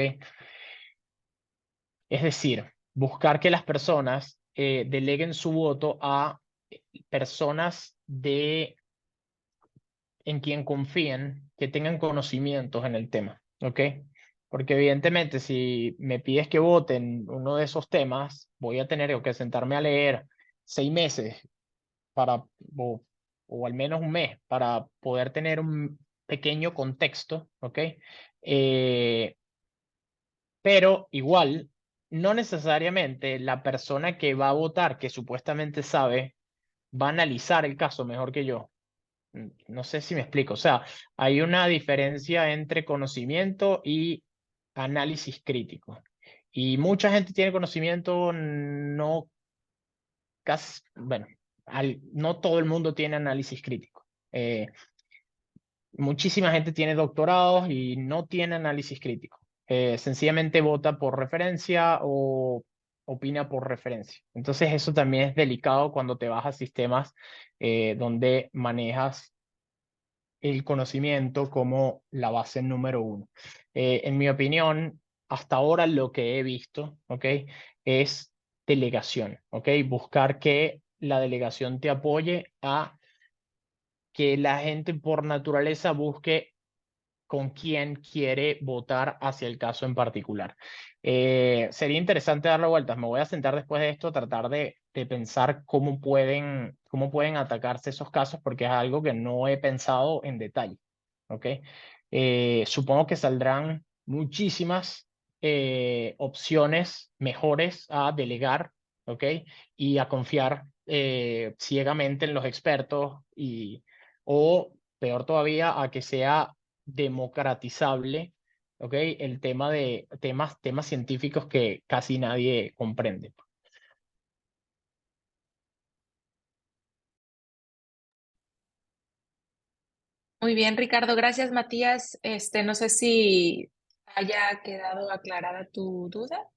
Es decir, buscar que las personas deleguen su voto a personas en quien confíen, que tengan conocimientos en el tema, ¿ok? Porque evidentemente si me pides que vote en uno de esos temas, voy a tener que sentarme a leer 6 meses para, o, o al menos un mes para poder tener un pequeño contexto, ¿ok? Eh, pero igual, no necesariamente la persona que va a votar, que supuestamente sabe, va a analizar el caso mejor que yo. No sé si me explico. O sea, hay una diferencia entre conocimiento y análisis crítico. Y mucha gente tiene conocimiento, no casi, bueno, no todo el mundo tiene análisis crítico. Muchísima gente tiene doctorados y no tiene análisis crítico. Sencillamente vota por referencia o opina por referencia. Entonces eso también es delicado cuando te vas a sistemas donde manejas el conocimiento como la base número uno. En mi opinión, hasta ahora lo que he visto, ¿ok? Es delegación, ¿ok? Buscar que la delegación te apoye a que la gente por naturaleza busque con quién quiere votar hacia el caso en particular. Sería interesante darle vueltas. Me voy a sentar después de esto a tratar de pensar cómo pueden atacarse esos casos porque es algo que no he pensado en detalle. ¿Ok? Supongo que saldrán muchísimas opciones mejores a delegar, ¿ok? Y a confiar ciegamente en los expertos o peor todavía, a que sea democratizable, ¿ok? El tema de temas científicos que casi nadie comprende. Muy bien, Ricardo. Gracias, Matías. No sé si haya quedado aclarada tu duda.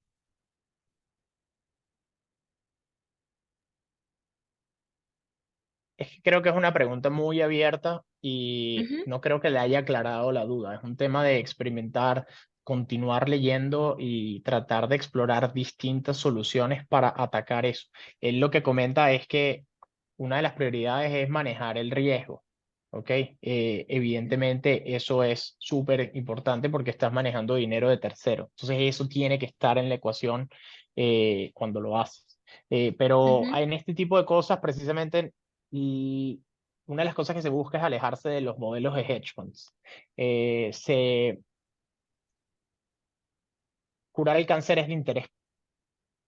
Es que creo que es una pregunta muy abierta y Ujú. no creo que le haya aclarado la duda. Es un tema de experimentar, continuar leyendo y tratar de explorar distintas soluciones para atacar eso. Él lo que comenta es que una de las prioridades es manejar el riesgo. ¿Ok? Evidentemente eso es súper importante porque estás manejando dinero de tercero. Entonces eso tiene que estar en la ecuación cuando lo haces. Pero Ujú. en este tipo de cosas, precisamente, y una de las cosas que se busca es alejarse de los modelos de hedge funds. Curar el cáncer es de interés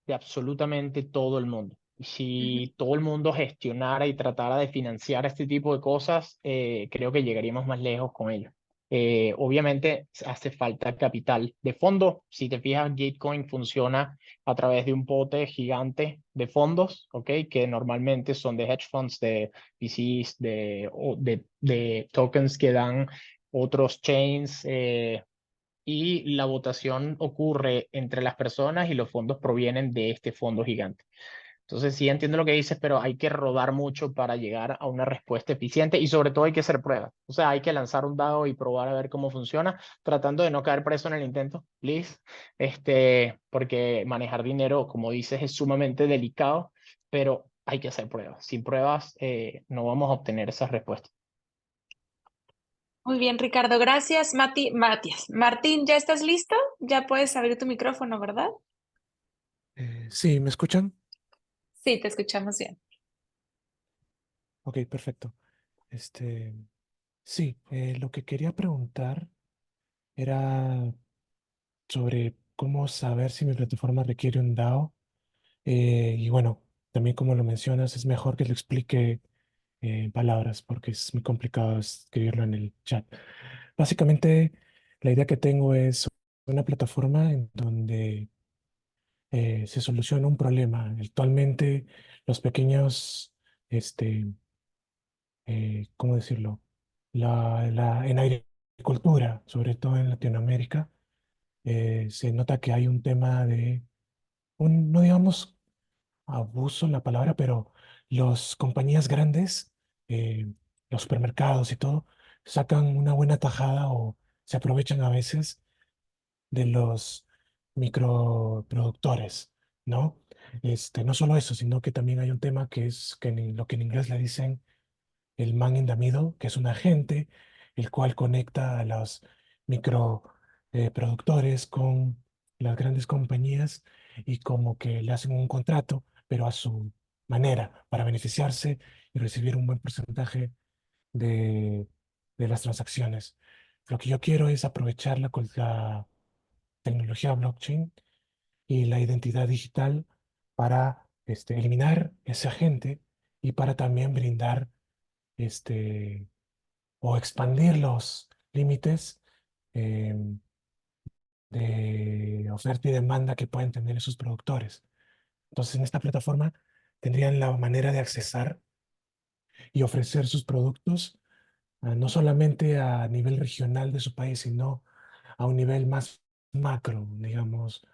de absolutamente todo el mundo. Y Ujú. si todo el mundo gestionara y tratara de financiar este tipo de cosas, creo que llegaríamos más lejos con ello. Obviamente hace falta capital de fondo. Si te fijas, Gitcoin funciona a través de un pote gigante de fondos, ¿ok? Que normalmente son de hedge funds, de VCs, de tokens que dan otros chains. y la votación ocurre entre las personas y los fondos provienen de este fondo gigante. Entonces sí entiendo lo que dices, pero hay que rodar mucho para llegar a una respuesta eficiente y sobre todo hay que hacer pruebas. O sea, hay que lanzar un dado y probar a ver cómo funciona, tratando de no caer preso en el intento, please. Porque manejar dinero, como dices, es sumamente delicado, pero hay que hacer pruebas. Sin pruebas no vamos a obtener esas respuestas. Muy bien, Ricardo, gracias. Matías. Martín, ¿ya estás listo? Ya puedes abrir tu micrófono, ¿verdad? Sí, ¿me escuchan? Sí, te escuchamos bien. Ok, perfecto. Sí, lo que quería preguntar era sobre cómo saber si mi plataforma requiere un DAO. Y bueno, también como lo mencionas, es mejor que lo explique en palabras porque es muy complicado escribirlo en el chat. Básicamente, la idea que tengo es una plataforma en donde se soluciona un problema. Actualmente, los pequeños, este, ¿cómo decirlo? En agricultura, sobre todo en Latinoamérica, se nota que hay un tema de, no digamos abuso en la palabra, pero las compañías grandes, eh, los supermercados y todo, sacan una buena tajada o se aprovechan a veces de los microproductores, ¿no? No solo eso, sino que también hay un tema que es lo que en inglés le dicen el man in the middle, que es un agente, el cual conecta a los micro productores con las grandes compañías y como que le hacen un contrato, pero a su manera, para beneficiarse y recibir un buen porcentaje de, de las transacciones. Lo que yo quiero es aprovechar la tecnología blockchain y la identidad digital para eliminar ese agente y para también brindar este, o expandir los límites em, de oferta y demanda que pueden tener esos productores. Entonces, en esta plataforma tendrían la manera de accesar y ofrecer sus productos no solamente a nivel regional de su país, sino a un nivel más macro, digamos.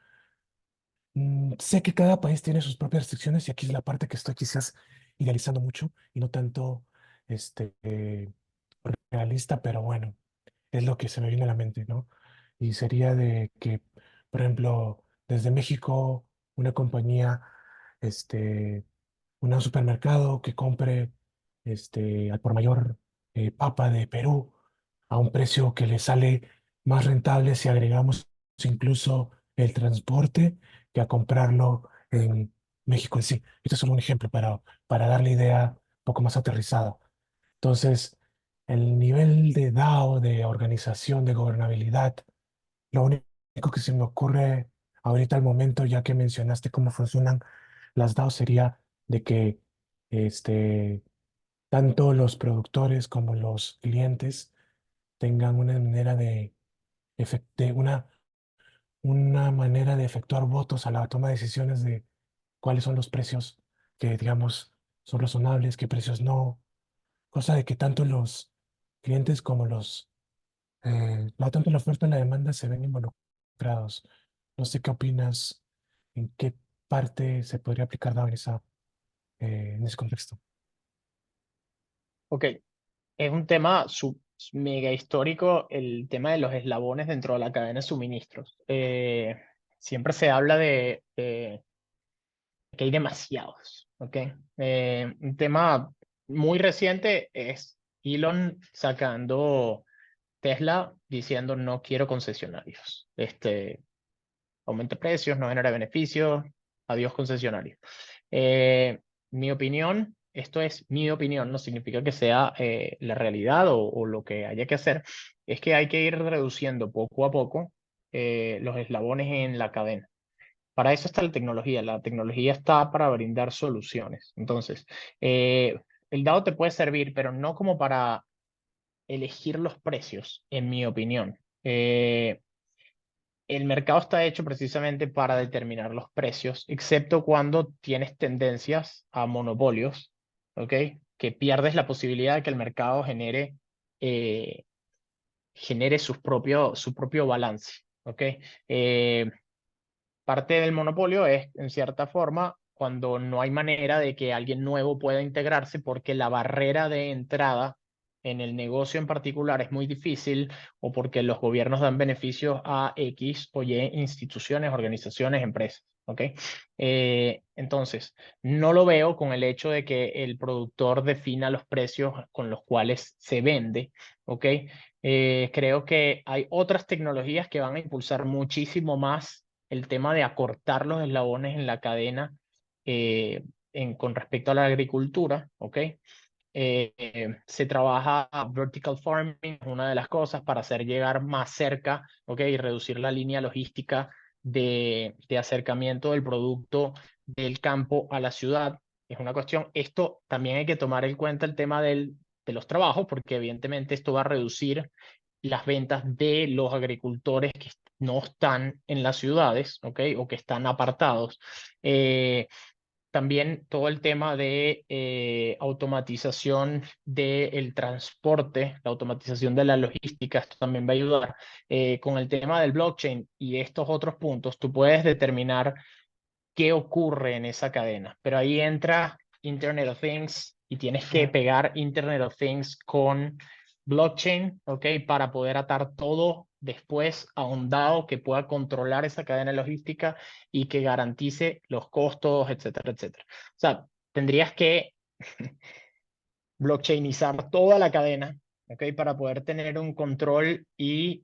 Sé que cada país tiene sus propias restricciones y aquí es la parte que estoy quizás idealizando mucho y no tanto realista, pero bueno, es lo que se me viene a la mente, ¿no? Y sería de que, por ejemplo, desde México, una compañía, este, un supermercado que compre al por mayor papa de Perú a un precio que le sale más rentable si agregamos incluso el transporte que a comprarlo en México en sí. Este es solo un ejemplo para darle idea un poco más aterrizada. Entonces, el nivel de DAO, de organización, de gobernabilidad, lo único que se me ocurre ahorita al momento, ya que mencionaste cómo funcionan las DAO, sería de que este, tanto los productores como los clientes tengan una manera una manera de efectuar votos a la toma de decisiones de cuáles son los precios que, digamos, son razonables, qué precios no, cosa de que tanto los clientes como tanto la oferta y la demanda se ven involucrados. No sé qué opinas, en qué parte se podría aplicar DAO en ese contexto. Ok, es un tema mega histórico el tema de los eslabones dentro de la cadena de suministros. Siempre se habla de que hay demasiados, ¿ok? Un tema muy reciente es Elon sacando Tesla diciendo no quiero concesionarios. Aumenta precios, no genera beneficios, adiós concesionarios. Mi opinión, esto es mi opinión, no significa que sea la realidad o lo que haya que hacer, es que hay que ir reduciendo poco a poco los eslabones en la cadena. Para eso está la tecnología está para brindar soluciones. Entonces, el dado te puede servir, pero no como para elegir los precios, en mi opinión. El mercado está hecho precisamente para determinar los precios, excepto cuando tienes tendencias a monopolios, ¿ok? Que pierdes la posibilidad de que el mercado genere genere su propio balance, ¿ok? Parte del monopolio es, en cierta forma, cuando no hay manera de que alguien nuevo pueda integrarse porque la barrera de entrada en el negocio en particular es muy difícil o porque los gobiernos dan beneficios a X o Y instituciones, organizaciones, empresas. ¿Ok? Entonces, no lo veo con el hecho de que el productor defina los precios con los cuales se vende. ¿Ok? Creo que hay otras tecnologías que van a impulsar muchísimo más el tema de acortar los eslabones en la cadena con respecto a la agricultura. ¿Ok? Se trabaja vertical farming, es una de las cosas para hacer llegar más cerca, ¿ok? Y reducir la línea logística de acercamiento del producto del campo a la ciudad. Es una cuestión, esto también hay que tomar en cuenta el tema de los trabajos, porque evidentemente esto va a reducir las ventas de los agricultores que no están en las ciudades, ¿ok? O que están apartados. También todo el tema de automatización del transporte, la automatización de la logística, esto también va a ayudar. Con el tema del blockchain y estos otros puntos, tú puedes determinar qué ocurre en esa cadena, pero ahí entra Internet of Things y tienes que pegar Internet of Things con blockchain, ¿ok? Para poder atar todo después a un DAO que pueda controlar esa cadena logística y que garantice los costos, etcétera, etcétera. O sea, tendrías que blockchainizar toda la cadena, ¿ok? Para poder tener un control y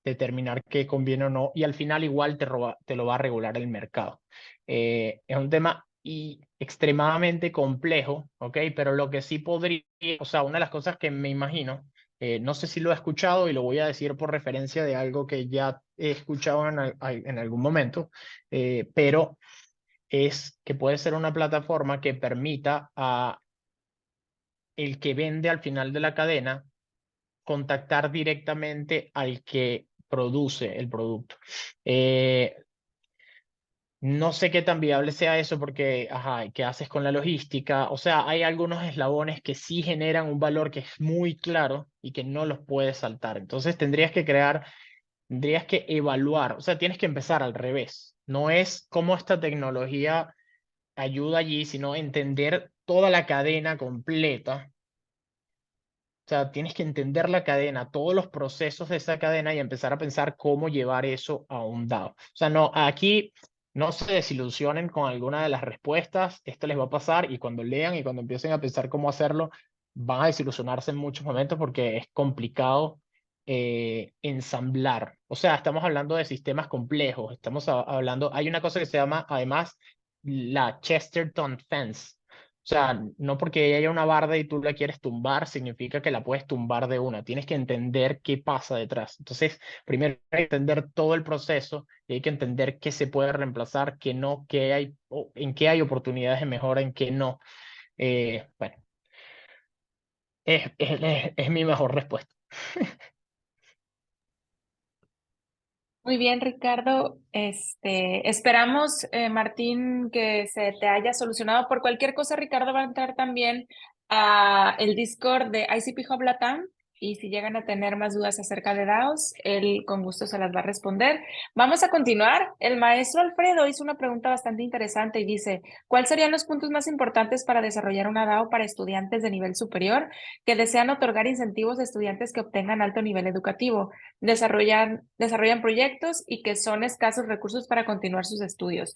determinar qué conviene o no. Y al final igual te lo va a regular el mercado. Es un tema extremadamente complejo, ¿ok? Pero lo que sí podría, o sea, una de las cosas que me imagino, no sé si lo he escuchado y lo voy a decir por referencia de algo que ya he escuchado en algún momento, pero es que puede ser una plataforma que permita a el que vende al final de la cadena contactar directamente al que produce el producto. No sé qué tan viable sea eso porque, ajá, ¿qué haces con la logística? O sea, hay algunos eslabones que sí generan un valor que es muy claro y que no los puedes saltar. Entonces tendrías que evaluar, o sea, tienes que empezar al revés. No es cómo esta tecnología ayuda allí, sino entender toda la cadena completa. O sea, tienes que entender la cadena, todos los procesos de esa cadena y empezar a pensar cómo llevar eso a un DAO. O sea, no, aquí no se desilusionen con alguna de las respuestas. Esto les va a pasar y cuando lean y cuando empiecen a pensar cómo hacerlo, van a desilusionarse en muchos momentos porque es complicado ensamblar. O sea, estamos hablando de sistemas complejos. Estamos hablando, hay una cosa que se llama además la Chesterton Fence. O sea, no porque haya una barda y tú la quieres tumbar, significa que la puedes tumbar de una. Tienes que entender qué pasa detrás. Entonces, primero hay que entender todo el proceso y hay que entender qué se puede reemplazar, qué no, qué hay, en qué hay oportunidades de mejora, en qué no. Bueno, es mi mejor respuesta. Muy bien, Ricardo. Esperamos, Martín, que se te haya solucionado. Por cualquier cosa, Ricardo va a entrar también a el Discord de ICP Hub Latam y si llegan a tener más dudas acerca de DAOs, él con gusto se las va a responder. Vamos a continuar. El maestro Alfredo hizo una pregunta bastante interesante y dice, ¿cuáles serían los puntos más importantes para desarrollar una DAO para estudiantes de nivel superior que desean otorgar incentivos a estudiantes que obtengan alto nivel educativo? Desarrollan proyectos y que son escasos recursos para continuar sus estudios.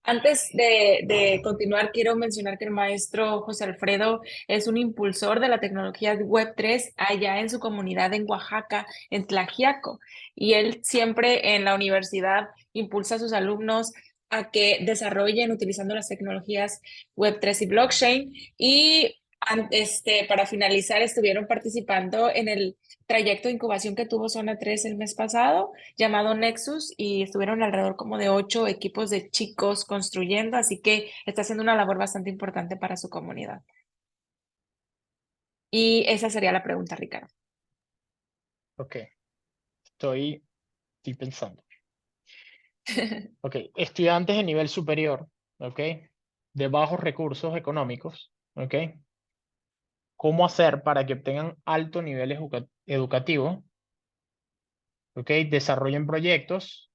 Antes de continuar, quiero mencionar que el maestro José Alfredo es un impulsor de la tecnología Web3 allá en su comunidad en Oaxaca, en Tlaxiaco, y él siempre en la universidad impulsa a sus alumnos a que desarrollen utilizando las tecnologías Web3 y blockchain y para finalizar, estuvieron participando en el trayecto de incubación que tuvo Zona 3 el mes pasado, llamado Nexus, y estuvieron alrededor como de 8 equipos de chicos construyendo, así que está haciendo una labor bastante importante para su comunidad. Y esa sería la pregunta, Ricardo. Ok, estoy pensando. Ok, estudiantes de nivel superior, ok, de bajos recursos económicos, ok. ¿Cómo hacer para que obtengan alto nivel educativo ¿ok? Desarrollen proyectos.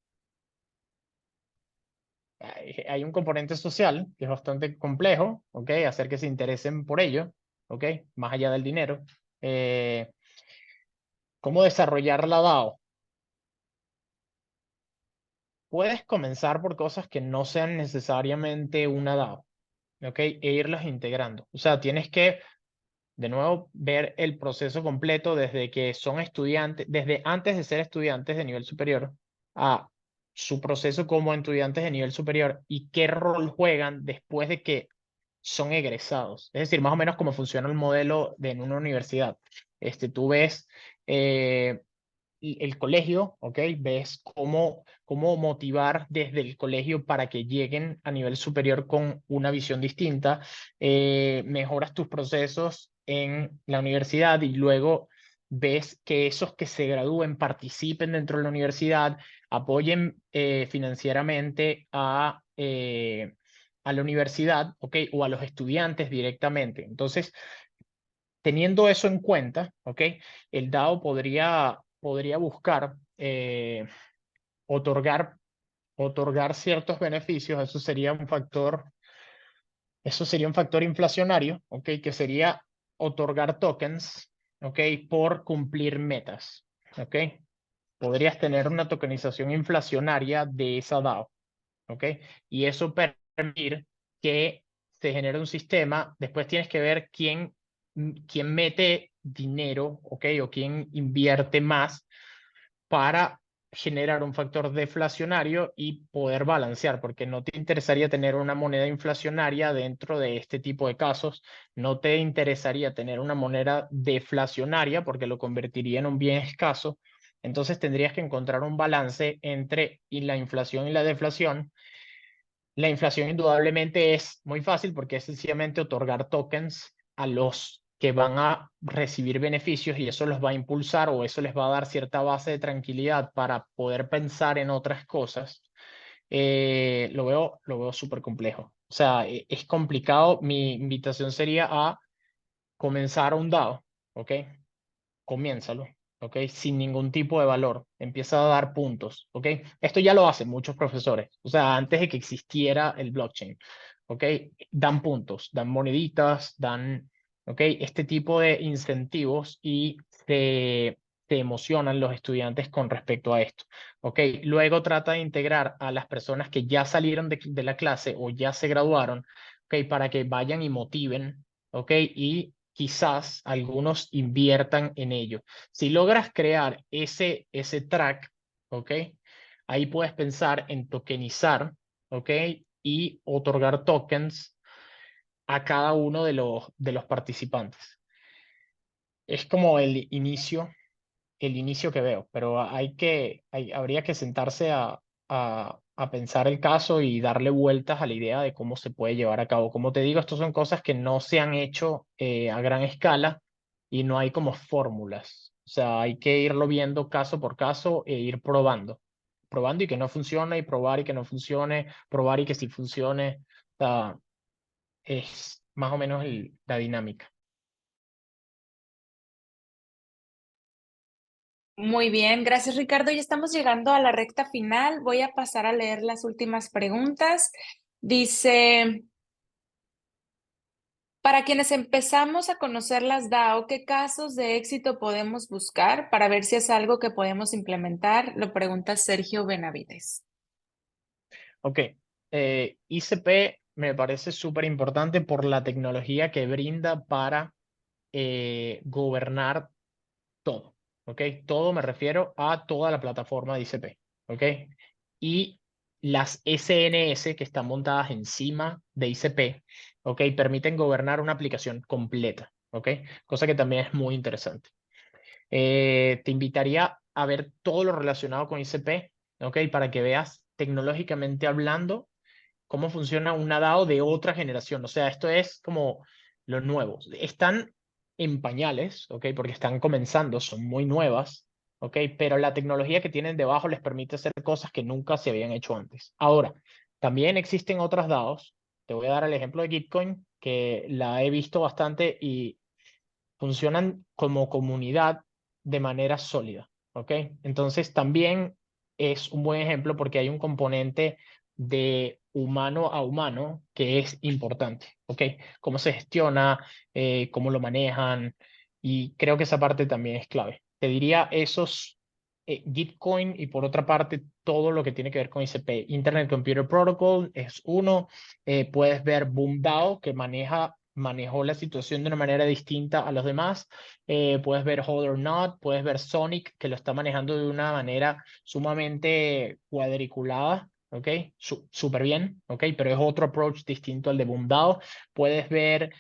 Hay un componente social que es bastante complejo, ¿ok? Hacer que se interesen por ello, ¿ok? Más allá del dinero. ¿Cómo desarrollar la DAO? Puedes comenzar por cosas que no sean necesariamente una DAO, ¿ok? E irlas integrando. O sea, tienes que, de nuevo, ver el proceso completo desde que son estudiantes, desde antes de ser estudiantes de nivel superior, a su proceso como estudiantes de nivel superior y qué rol juegan después de que son egresados. Es decir, más o menos cómo funciona el modelo en una universidad. Tú ves el colegio, ¿ok? Ves cómo motivar desde el colegio para que lleguen a nivel superior con una visión distinta. Mejoras tus procesos en la universidad y luego ves que esos que se gradúen participen dentro de la universidad, apoyen financieramente a la universidad, ¿ok? O a los estudiantes directamente. Entonces, teniendo eso en cuenta, ¿ok? El DAO podría buscar otorgar, otorgar ciertos beneficios. Eso sería un factor inflacionario, ¿ok? Que sería otorgar tokens, ¿ok? Por cumplir metas, ¿ok? Podrías tener una tokenización inflacionaria de esa DAO, ¿ok? Y eso permitir que se genere un sistema. Después tienes que ver quién mete dinero, ¿ok? O quién invierte más para generar un factor deflacionario y poder balancear, porque no te interesaría tener una moneda inflacionaria dentro de este tipo de casos, no te interesaría tener una moneda deflacionaria porque lo convertiría en un bien escaso. Entonces tendrías que encontrar un balance entre la inflación y la deflación. La inflación indudablemente es muy fácil porque es sencillamente otorgar tokens a los que van a recibir beneficios y eso los va a impulsar o eso les va a dar cierta base de tranquilidad para poder pensar en otras cosas. Lo veo súper complejo. O sea, es complicado. Mi invitación sería a comenzar un DAO, ¿ok? Comiénzalo, ¿ok? Sin ningún tipo de valor. Empieza a dar puntos, ¿ok? Esto ya lo hacen muchos profesores, o sea, antes de que existiera el blockchain, ¿ok? Dan puntos, dan moneditas, dan, ¿ok? Este tipo de incentivos y se emocionan los estudiantes con respecto a esto, ¿ok? Luego trata de integrar a las personas que ya salieron de la clase o ya se graduaron, ¿ok? Para que vayan y motiven, ¿ok? Y quizás algunos inviertan en ello. Si logras crear ese track, ¿ok? Ahí puedes pensar en tokenizar, ¿ok? Y otorgar tokens a cada uno de los participantes. Es como el inicio que veo, pero habría que sentarse a pensar el caso y darle vueltas a la idea de cómo se puede llevar a cabo. Como te digo, estas son cosas que no se han hecho a gran escala y no hay como fórmulas. O sea, hay que irlo viendo caso por caso e ir probando. Probando y que no funcione, y probar y que no funcione, probar y que sí funcione. O sea, es más o menos la dinámica. Muy bien, gracias Ricardo. Ya estamos llegando a la recta final. Voy a pasar a leer las últimas preguntas. Dice, para quienes empezamos a conocer las DAO, ¿qué casos de éxito podemos buscar para ver si es algo que podemos implementar? Lo pregunta Sergio Benavides. Ok, ICP me parece súper importante por la tecnología que brinda para gobernar todo, ¿ok? Todo me refiero a toda la plataforma de ICP, ¿ok? Y las SNS que están montadas encima de ICP, ¿ok? Permiten gobernar una aplicación completa, ¿ok? Cosa que también es muy interesante. Te invitaría a ver todo lo relacionado con ICP, ¿ok? Para que veas tecnológicamente hablando cómo funciona una DAO de otra generación. O sea, esto es como los nuevos. Están en pañales, ¿ok? Porque están comenzando, son muy nuevas, ¿ok? Pero la tecnología que tienen debajo les permite hacer cosas que nunca se habían hecho antes. Ahora, también existen otras DAOs. Te voy a dar el ejemplo de Gitcoin, que la he visto bastante y funcionan como comunidad de manera sólida. ¿ok? Entonces también es un buen ejemplo porque hay un componente de humano a humano que es importante, ¿ok? Cómo se gestiona, cómo lo manejan, y creo que esa parte también es clave. Te diría esos, Gitcoin, y por otra parte todo lo que tiene que ver con ICP. Internet Computer Protocol es uno. Puedes ver BoomDAO, que manejó la situación de una manera distinta a los demás. Puedes ver Hold or Not, puedes ver Sonic, que lo está manejando de una manera sumamente cuadriculada, ¿ok? Súper bien, ¿ok? Pero es otro approach distinto al de BoomDAO. Puedes ver,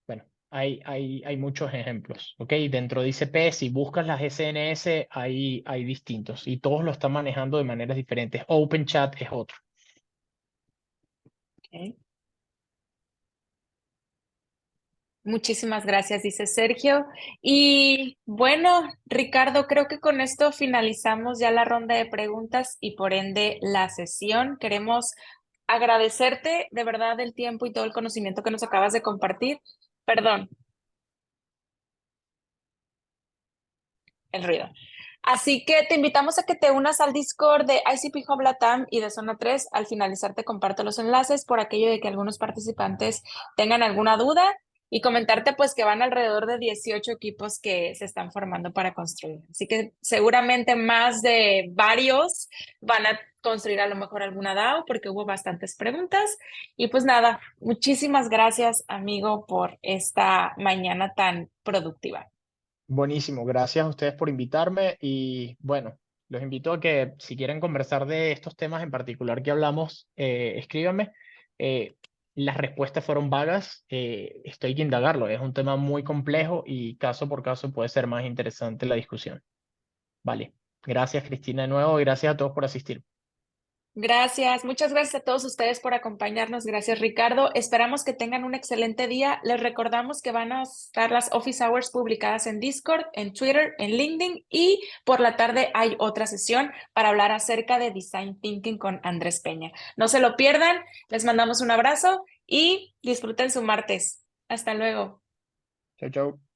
bueno, hay muchos ejemplos, ¿ok? Dentro de ICP, si buscas las SNS, hay distintos y todos lo están manejando de maneras diferentes. OpenChat es otro. Ok. Muchísimas gracias, dice Sergio. Y bueno, Ricardo, creo que con esto finalizamos ya la ronda de preguntas y por ende la sesión. Queremos agradecerte de verdad el tiempo y todo el conocimiento que nos acabas de compartir. Perdón, el ruido. Así que te invitamos a que te unas al Discord de ICP Hub Latam y de Zona 3. Al finalizar te comparto los enlaces por aquello de que algunos participantes tengan alguna duda y comentarte pues que van alrededor de 18 equipos que se están formando para construir. Así que seguramente más de varios van a construir a lo mejor alguna DAO porque hubo bastantes preguntas. Y pues nada, muchísimas gracias amigo por esta mañana tan productiva. Buenísimo, gracias a ustedes por invitarme y bueno, los invito a que si quieren conversar de estos temas en particular que hablamos, escríbanme. Eh, las respuestas fueron vagas, esto hay que indagarlo, es un tema muy complejo y caso por caso puede ser más interesante la discusión. Vale, gracias Cristina de nuevo y gracias a todos por asistir. Gracias, muchas gracias a todos ustedes por acompañarnos. Gracias, Ricardo. Esperamos que tengan un excelente día. Les recordamos que van a estar las Office Hours publicadas en Discord, en Twitter, en LinkedIn y por la tarde hay otra sesión para hablar acerca de Design Thinking con Andrés Peña. No se lo pierdan. Les mandamos un abrazo y disfruten su martes. Hasta luego. Chau, chau.